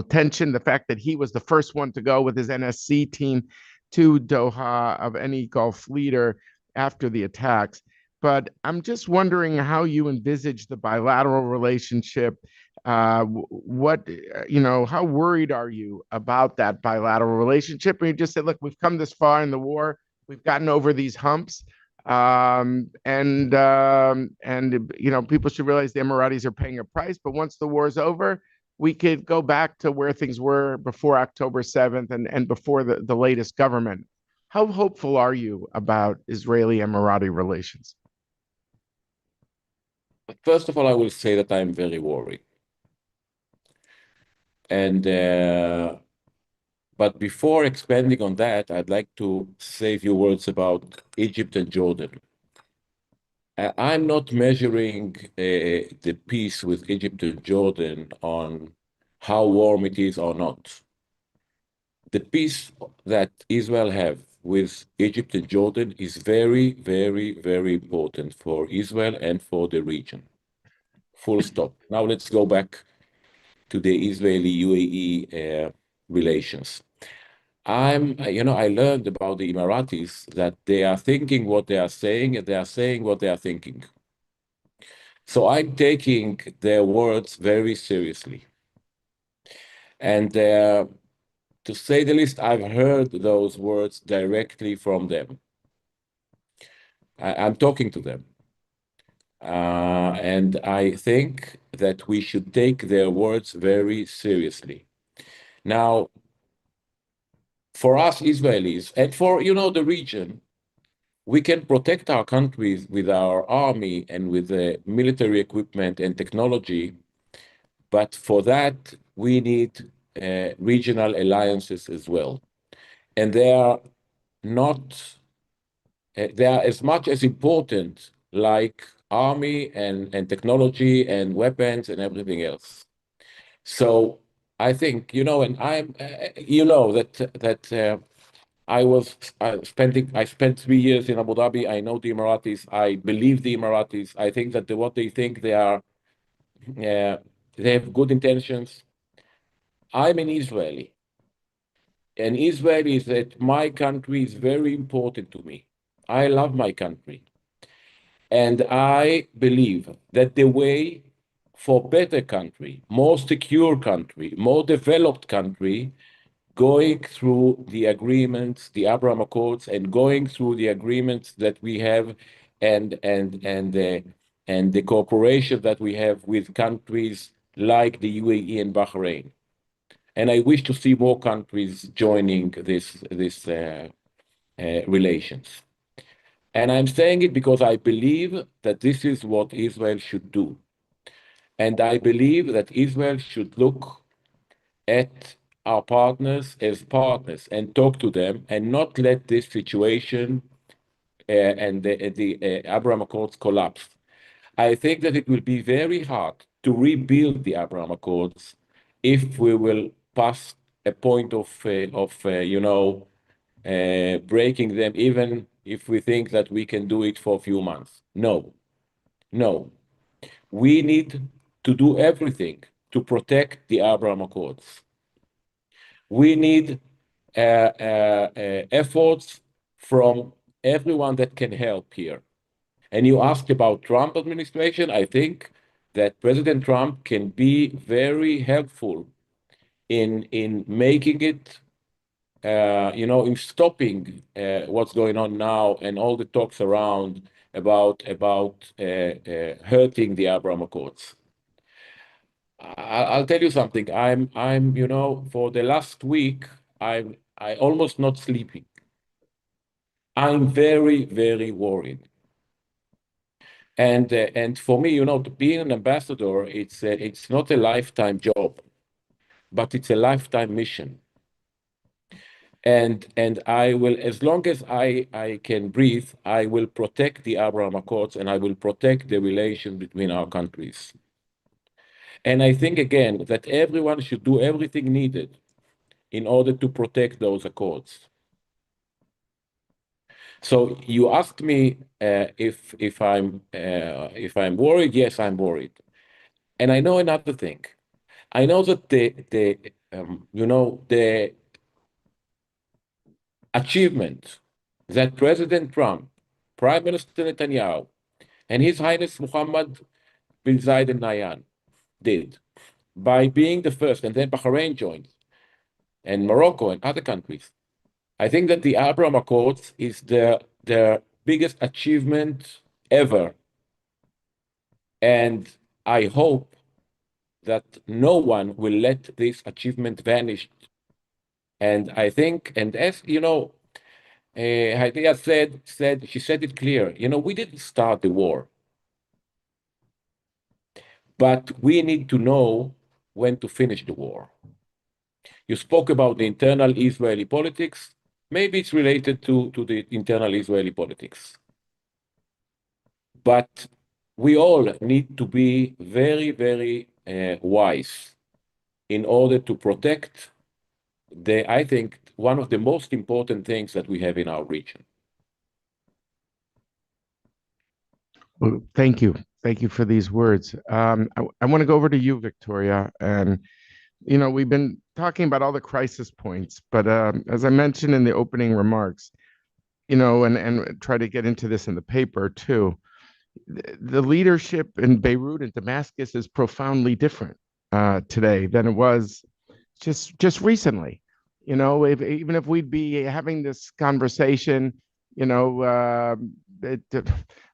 tension. The fact that he was the first one to go with his NSC team to Doha of any Gulf leader after the attacks. But I'm just wondering how you envisage the bilateral relationship. How worried are you about that bilateral relationship? And you just said, look, we've come this far in the war. We've gotten over these humps. And people should realize the Emiratis are paying a price. But once the war is over, we could go back to where things were before October 7th and before the latest government. How hopeful are you about Israeli-Emirati relations?
First of all, I will say that I'm very worried. And but before expanding on that, I'd like to say a few words about Egypt and Jordan. I'm not measuring the peace with Egypt and Jordan on how warm it is or not. The peace that Israel have with Egypt and Jordan is very, very, very important for Israel and for the region. Full stop. Now let's go back to the Israeli-UAE relations. I learned about the Emiratis that they are thinking what they are saying and they are saying what they are thinking. So I'm taking their words very seriously. And to say the least, I've heard those words directly from them. I'm talking to them. And I think that we should take their words very seriously. Now, for us Israelis, and for, the region, we can protect our countries with our army and with the military equipment and technology, but for that, we need regional alliances as well. And they are not they are as much as important like army and technology and weapons and everything else. So I think, and that I spent 3 years in Abu Dhabi. I know the Emiratis. I believe the Emiratis. I think that what they think they have good intentions. I'm an Israeli, and Israel is that my country is very important to me. I love my country. And I believe that the way for better country, more secure country, more developed country, going through the agreements, the Abraham Accords, and going through the agreements that we have, and the cooperation that we have with countries like the UAE and Bahrain. And I wish to see more countries joining this relations. And I'm saying it because I believe that this is what Israel should do. And I believe that Israel should look at our partners as partners and talk to them and not let this situation and the Abraham Accords collapse. I think that it will be very hard to rebuild the Abraham Accords if we will pass a point of breaking them, even if we think that we can do it for a few months. No, no. We need to do everything to protect the Abraham Accords. We need efforts from everyone that can help here. And you asked about Trump administration. I think that President Trump can be very helpful in making it, in stopping what's going on now and all the talks around about hurting the Abraham Accords. I'll tell you something. I'm for the last week, I almost not sleeping. I'm very, very worried. And for me, to be an ambassador, it's not a lifetime job, but it's a lifetime mission. And I will, as long as I can breathe, I will protect the Abraham Accords and I will protect the relation between our countries. And I think, again, that everyone should do everything needed in order to protect those accords. So you asked me if I'm worried. Yes, I'm worried. And I know another thing. I know that the achievement that President Trump, Prime Minister Netanyahu, and His Highness Mohammed bin Zayed Al Nahyan did by being the first, and then Bahrain joined, and Morocco and other countries. I think that the Abraham Accords is the biggest achievement ever. And I hope that no one will let this achievement vanish. And I think, and as you know, Ahdeya she said it clear, we didn't start the war, but we need to know when to finish the war. You spoke about the internal Israeli politics. Maybe it's related to the internal Israeli politics. But we all need to be very, very wise in order to protect I think, one of the most important things that we have in our region.
Well, thank you. Thank you for these words. I want to go over to you, Victoria. And, we've been talking about all the crisis points, but as I mentioned in the opening remarks, and try to get into this in the paper too, the leadership in Beirut and Damascus is profoundly different today than it was just recently. Even if we'd be having this conversation,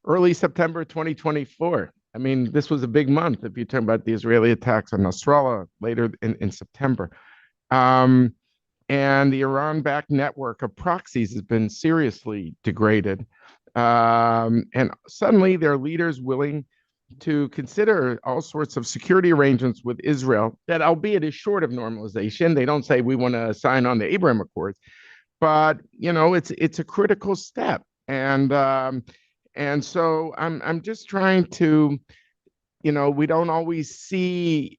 early September 2024. I mean, this was a big month if you talk about the Israeli attacks on Nasrallah later in September. And the Iran-backed network of proxies has been seriously degraded. And suddenly their leaders willing to consider all sorts of security arrangements with Israel that, albeit is short of normalization. They don't say we want to sign on the Abraham Accords, but it's a critical step And so I'm just trying to, we don't always see,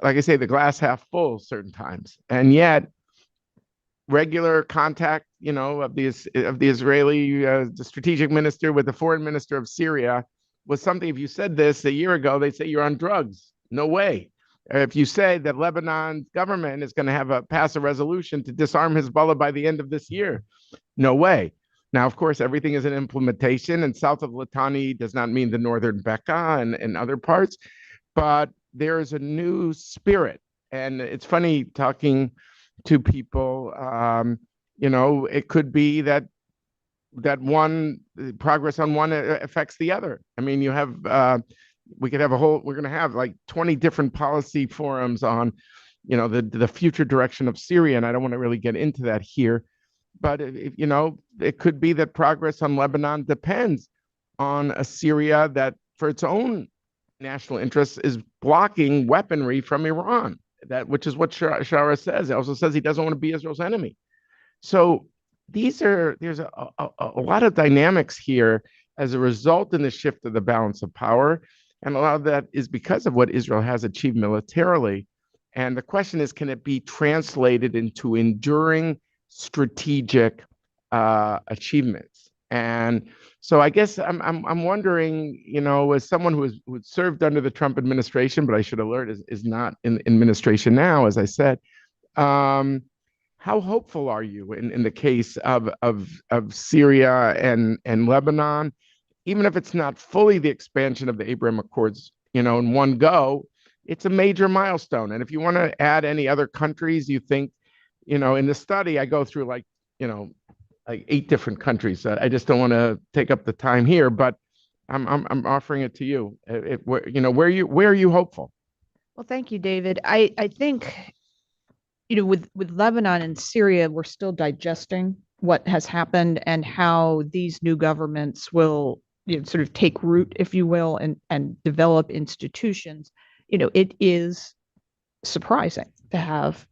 like I say, the glass half full certain times, and yet regular contact, of the Israeli the strategic minister with the foreign minister of Syria was something. If you said this a year ago, they say you're on drugs. No way. If you say that Lebanon's government is going to pass a resolution to disarm Hezbollah by the end of this year, no way. Now, of course, everything is an implementation, and south of Litani does not mean the northern Bekaa and other parts, but there is a new spirit. And it's funny talking to people. It could be that one progress on one affects the other. I mean, you have we're going to have like 20 different policy forums on, the future direction of Syria, and I don't want to really get into that here. But it could be that progress on Lebanon depends on a Syria that, for its own national interests, is blocking weaponry from Iran. Which is what Shara says. He also says he doesn't want to be Israel's enemy. So there's a lot of dynamics here as a result in the shift of the balance of power, and a lot of that is because of what Israel has achieved militarily. And the question is, can it be translated into enduring strategic achievements? And so I guess I'm wondering, as someone who served under the Trump administration, but I should alert is not in administration now, as I said, how hopeful are you in the case of Syria and Lebanon, even if it's not fully the expansion of the Abraham Accords, in one go? It's a major milestone. And if you want to add any other countries you think, in the study, I go through like 8 different countries. I just don't want to take up the time here, but I'm offering it to you. Where are you hopeful?
Well, thank you, David. I think, with Lebanon and Syria, we're still digesting what has happened and how these new governments will, sort of take root, if you will, and develop institutions. It is surprising to have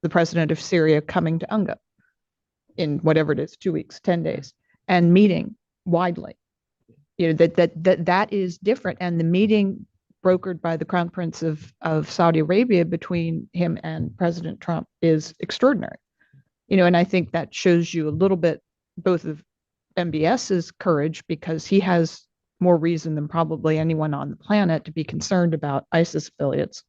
the president of Syria coming to UNGA in whatever it is, 2 weeks, 10 days, and meeting widely. That is different. And the meeting brokered by the Crown Prince of Saudi Arabia between him and President Trump is extraordinary. And I think that shows you a little bit both of MBS's courage, because he has more reason than probably anyone on the planet to be concerned about ISIS affiliates.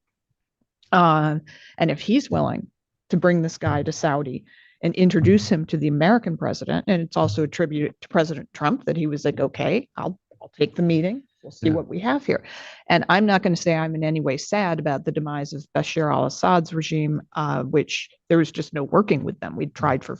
And if he's willing to bring this guy to Saudi and introduce him to the American president, and it's also attributed to President Trump that he was like, okay, I'll take the meeting. We'll see what we have here. And I'm not going to say I'm in any way sad about the demise of Bashar al-Assad's regime, which there was just no working with them. We'd tried for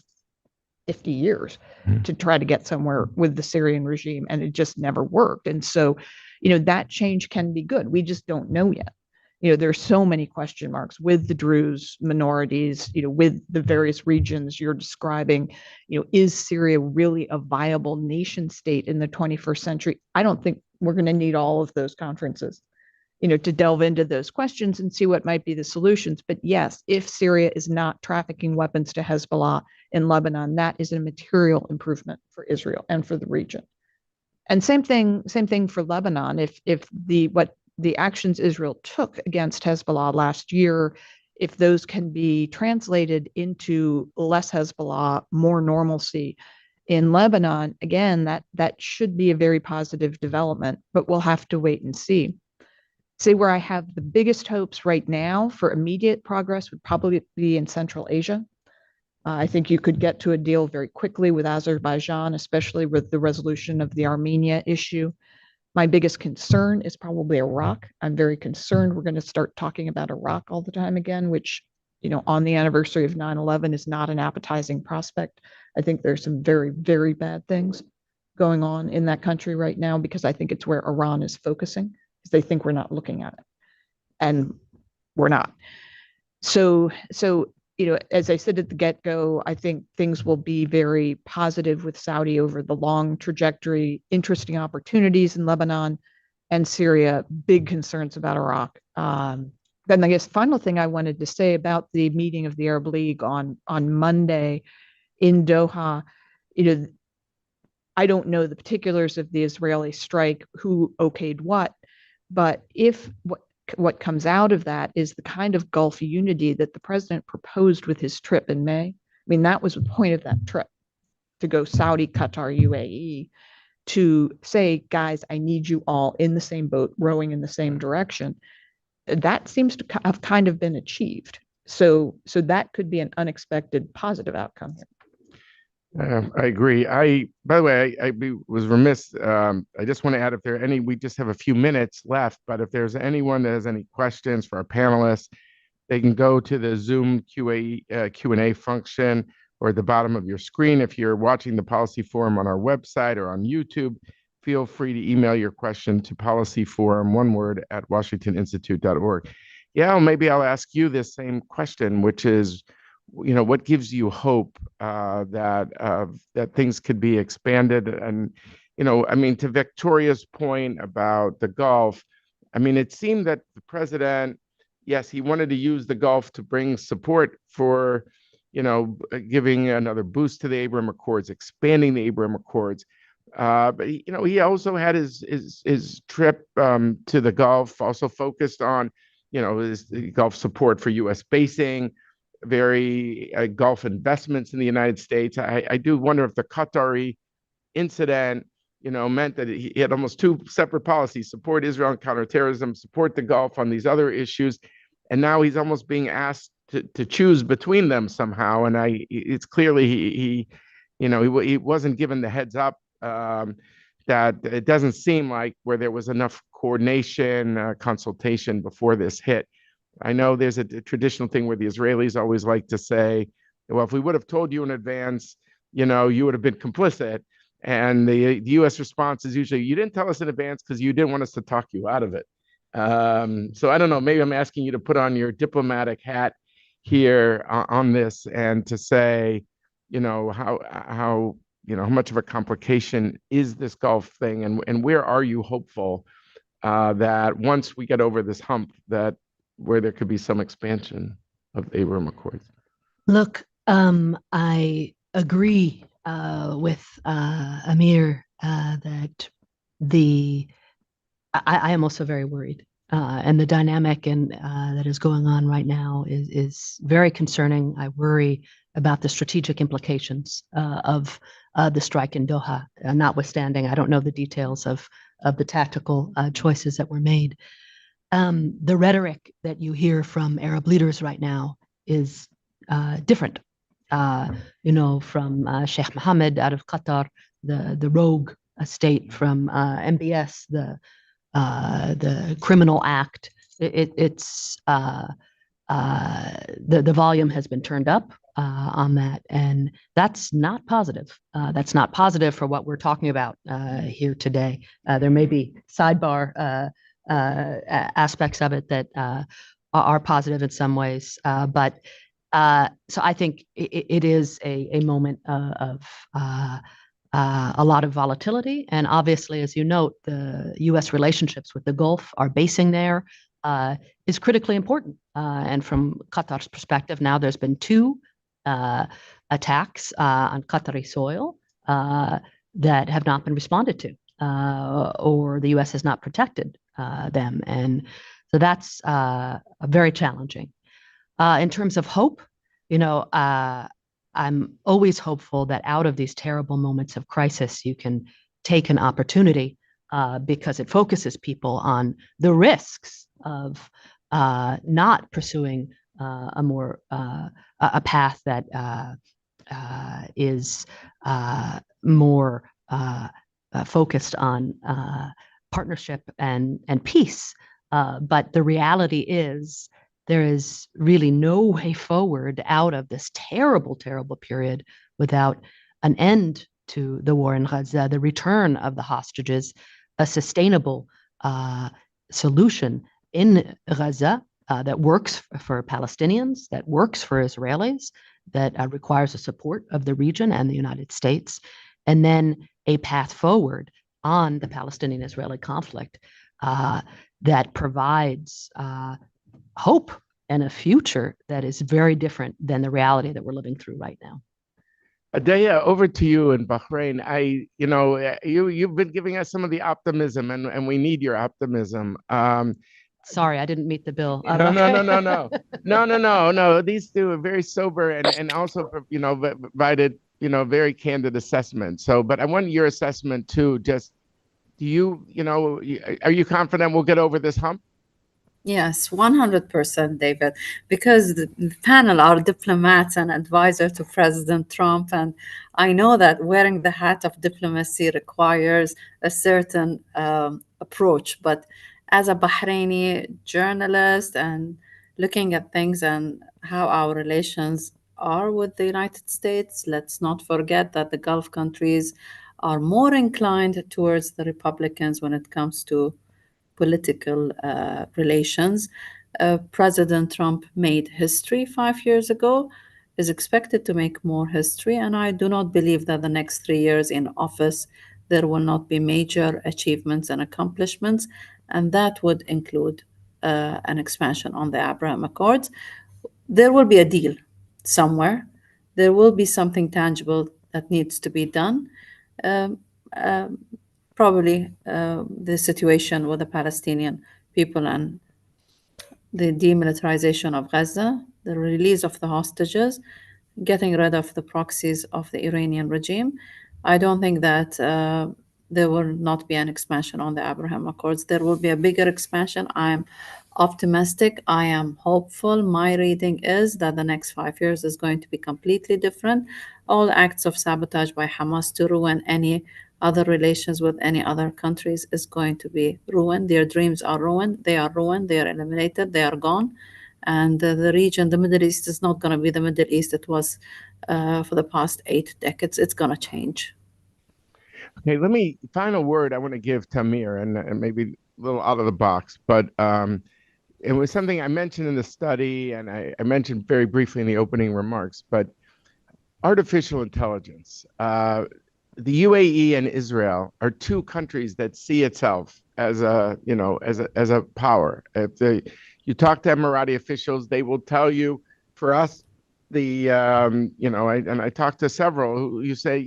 50 years to try to get somewhere with the Syrian regime, and it just never worked. And so, that change can be good. We just don't know yet. There's so many question marks with the Druze minorities, with the various regions you're describing. Is Syria really a viable nation state in the 21st century? I don't think we're going to need all of those conferences, to delve into those questions and see what might be the solutions. But yes, if Syria is not trafficking weapons to Hezbollah in Lebanon, that is a material improvement for Israel and for the region. And same thing for Lebanon. If the actions Israel took against Hezbollah last year, if those can be translated into less Hezbollah, more normalcy in Lebanon, again, that should be a very positive development, but we'll have to wait and see. Say where I have the biggest hopes right now for immediate progress would probably be in Central Asia. I think you could get to a deal very quickly with Azerbaijan, especially with the resolution of the Armenia issue. My biggest concern is probably Iraq. I'm very concerned we're going to start talking about Iraq all the time again, which, on the anniversary of 9/11 is not an appetizing prospect. I think there's some very, very bad things going on in that country right now, because I think it's where Iran is focusing, because they think we're not looking at it. And we're not. So, as I said at the get-go, I think things will be very positive with Saudi over the long trajectory, interesting opportunities in Lebanon and Syria, big concerns about Iraq. Then I guess final thing I wanted to say about the meeting of the Arab League on Monday in Doha, I don't know the particulars of the Israeli strike, who okayed what, but if what comes out of that is the kind of Gulf unity that the president proposed with his trip in May. I mean, that was the point of that trip, to go Saudi, Qatar, UAE, to say, guys, I need you all in the same boat, rowing in the same direction. That seems to have kind of been achieved. So that could be an unexpected positive outcome here.
I agree. By the way, I was remiss. I just want to add, if there are any, we just have a few minutes left, but if there's anyone that has any questions for our panelists, they can go to the Zoom Q&A function, or at the bottom of your screen. If you're watching the Policy Forum on our website or on YouTube, feel free to email your question to policyforum, one word, at washingtoninstitute.org. Yeah, maybe I'll ask you this same question, which is, what gives you hope that things could be expanded? And, I mean, to Victoria's point about the Gulf, I mean, it seemed that the president, yes, he wanted to use the Gulf to bring support for, giving another boost to the Abraham Accords, expanding the Abraham Accords. But he also had his trip to the Gulf also focused on, his Gulf support for U.S. basing, very Gulf investments in the United States. I do wonder if the Qatari incident, meant that he had almost two separate policies: support Israel on counterterrorism, support the Gulf on these other issues, and now he's almost being asked to choose between them somehow. And it's clearly he wasn't given the heads up that it doesn't seem like where there was enough coordination, consultation before this hit. I know there's a traditional thing where the Israelis always like to say, well, if we would have told you in advance, you would have been complicit. And the U.S. response is usually, you didn't tell us in advance because you didn't want us to talk you out of it. So I don't know, maybe I'm asking you to put on your diplomatic hat here on this, and to say, how much of a complication is this Gulf thing, and where are you hopeful that once we get over this hump, that where there could be some expansion of the Abraham Accords?
Look, I agree with Amir that I am also very worried, and the dynamic that is going on right now is very concerning. I worry about the strategic implications of the strike in Doha, notwithstanding I don't know the details of the tactical choices that were made. The rhetoric that you hear from Arab leaders right now is different. From Sheikh Mohammed out of Qatar, the rogue state from MBS, the criminal act. It's the volume has been turned up on that, and that's not positive. That's not positive for what we're talking about here today. There may be sidebar aspects of it that are positive in some ways, but so I think it is a moment of a lot of volatility, and obviously, as you note, the U.S. relationships with the Gulf, our basing there, is critically important. And from Qatar's perspective, now there's been two attacks on Qatari soil that have not been responded to, or the U.S. has not protected them, and so that's very challenging. In terms of hope, I'm always hopeful that out of these terrible moments of crisis, you can take an opportunity because it focuses people on the risks of not pursuing a path that is more focused on partnership and peace. But the reality is, there is really no way forward out of this terrible, terrible period without an end to the war in Gaza, the return of the hostages, a sustainable solution in Gaza that works for Palestinians, that works for Israelis, that requires the support of the region and the United States, and then a path forward on the Palestinian-Israeli conflict that provides hope and a future that is very different than the reality that we're living through right now.
Ahdeya, over to you in Bahrain. You've been giving us some of the optimism, and we need your optimism.
Sorry, I didn't meet the bill.
No, no, no, no, no, no, no, no, no. These two are very sober and also provided very candid assessment. So, but I want your assessment too. Just do are you confident we'll get over this hump?
Yes, 100%, David, because the panel are diplomats and advisor to President Trump. And I know that wearing the hat of diplomacy requires a certain approach. But as a Bahraini journalist and looking at things and how our relations are with the United States, let's not forget that the Gulf countries are more inclined towards the Republicans when it comes to political relations. President Trump made history 5 years ago, is expected to make more history, and I do not believe that the next 3 years in office there will not be major achievements and accomplishments, and that would include an expansion on the Abraham Accords. There will be a deal somewhere. There will be something tangible that needs to be done. Um, um, Probably the situation with the Palestinian people and the demilitarization of Gaza, the release of the hostages, getting rid of the proxies of the Iranian regime. I don't think that there will not be an expansion on the Abraham Accords. There will be a bigger expansion. I'm optimistic. I am hopeful. My reading is that the next 5 years is going to be completely different. All acts of sabotage by Hamas to ruin any other relations with any other countries is going to be ruined. Their dreams are ruined. They are ruined. They are eliminated. They are gone. And the region, the Middle East, is not going to be the Middle East it was for the past 8 decades. It's going to change.
Okay, final word I want to give to Amir, and maybe a little out of the box, but it was something I mentioned in the study, and I mentioned very briefly in the opening remarks, but artificial intelligence. The UAE and Israel are two countries that see itself as a power. You talk to Emirati officials, they will tell you, for us, I talked to several who you say,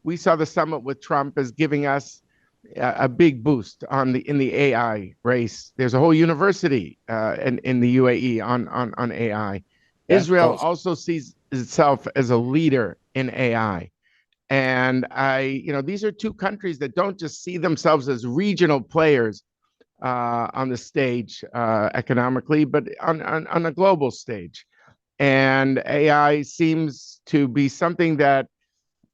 we saw the summit with Trump as giving us a big boost in the AI race. There's a whole university in the UAE on AI. Israel also sees itself as a leader in AI. And these are two countries that don't just see themselves as regional players on the stage economically, but on a global stage. And AI seems to be something that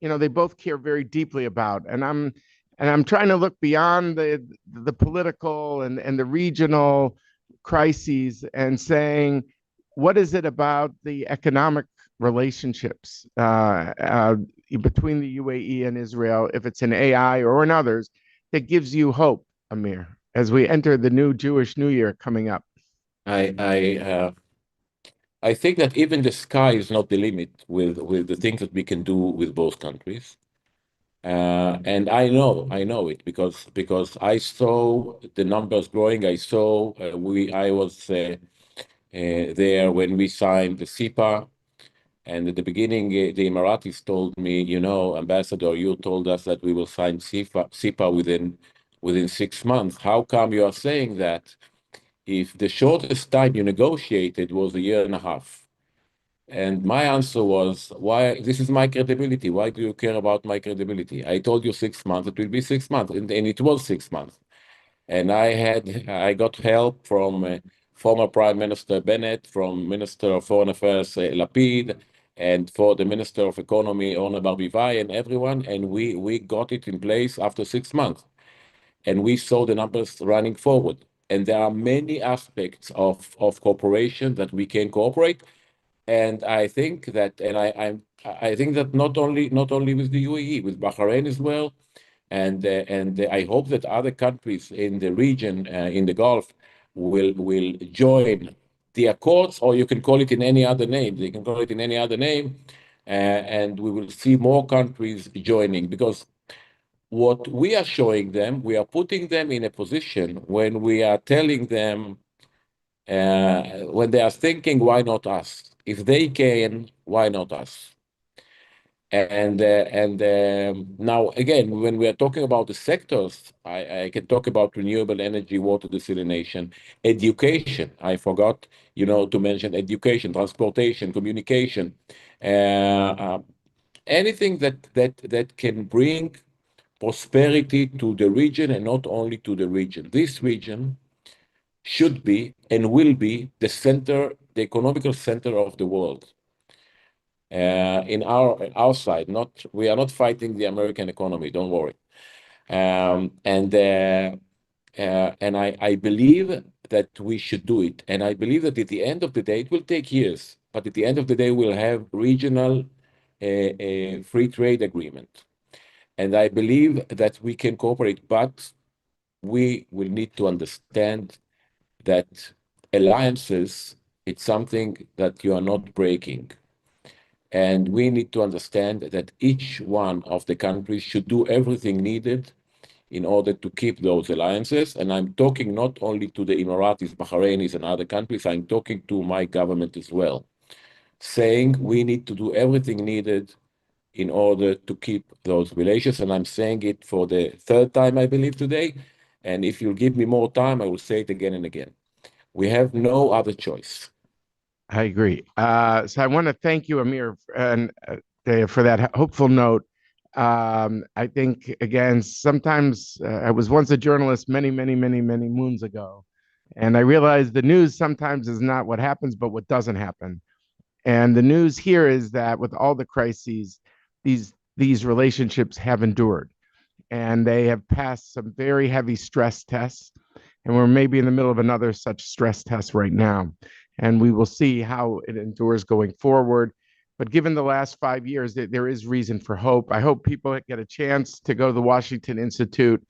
they both care very deeply about. And I'm trying to look beyond the political and the regional crises and saying, what is it about the economic relationships between the UAE and Israel, if it's in AI or in others, that gives you hope, Amir, as we enter the new Jewish New Year coming up?
I think that even the sky is not the limit with the things that we can do with both countries. And I know it because I saw the numbers growing. I was there when we signed the SIPA. And at the beginning, the Emiratis told me, Ambassador, you told us that we will sign SIPA within 6 months. How come you are saying that if the shortest time you negotiated was a year and a half? And my answer was, why? This is my credibility. Why do you care about my credibility? I told you 6 months, it will be 6 months. And it was 6 months. And I got help from former Prime Minister Bennett, from Minister of Foreign Affairs Lapid, and for the Minister of Economy Orna Barbivai, and everyone. And we got it in place after 6 months. And we saw the numbers running forward. And there are many aspects of cooperation that we can cooperate. And I think that, I think that not only with the UAE, with Bahrain as well, and I hope that other countries in the region, in the Gulf, will join the accords, or you can call it in any other name. They can call it in any other name, and we will see more countries joining, because what we are showing them, we are putting them in a position when we are telling them, when they are thinking, why not us? If they can, why not us? And now again, when we are talking about the sectors, I can talk about renewable energy, water desalination, education. I forgot, to mention education, transportation, communication, anything that can bring prosperity to the region, and not only to the region. This region should be and will be the center, the economical center of the world. In our side, we are not fighting the American economy. Don't worry. And I believe that we should do it. And I believe that at the end of the day, it will take years, but at the end of the day, we'll have regional free trade agreement. And I believe that we can cooperate, but we will need to understand that alliances, it's something that you are not breaking. And we need to understand that each one of the countries should do everything needed in order to keep those alliances. And I'm talking not only to the Emiratis, Bahrainis, and other countries, I'm talking to my government as well, saying we need to do everything needed in order to keep those relations. And I'm saying it for the third time, I believe, today. And if you'll give me more time, I will say it again and again. We have no other choice.
I agree. So I want to thank you, Amir, and for that hopeful note. I think, again, sometimes I was once a journalist many, many, many, many moons ago, and I realized the news sometimes is not what happens, but what doesn't happen. And the news here is that with all the crises, these relationships have endured, and they have passed some very heavy stress tests. And we're maybe in the middle of another such stress test right now. And we will see how it endures going forward. But given the last 5 years, there is reason for hope. I hope people get a chance to go to the Washington Institute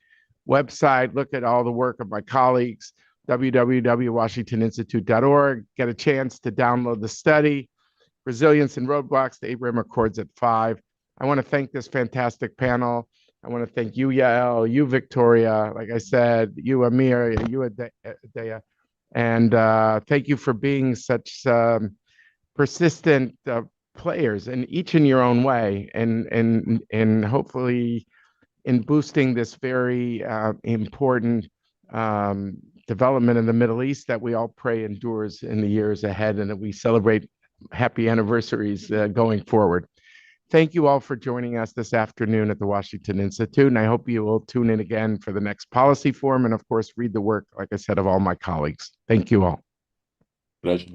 website, look at all the work of my colleagues, www.washingtoninstitute.org, get a chance to download the study, Resilience and Roadblocks, the Abraham Accords at 5. I want to thank this fantastic panel. I want to thank you, Yael, you, Victoria, like I said, you, Amir, you, Ahdeya, and thank you for being such persistent players, and each in your own way, and hopefully in boosting this very important development in the Middle East that we all pray endures in the years ahead, and that we celebrate happy anniversaries going forward. Thank you all for joining us this afternoon at the Washington Institute, and I hope you will tune in again for the next policy forum, and of course, read the work, like I said, of all my colleagues. Thank you all.
Pleasure.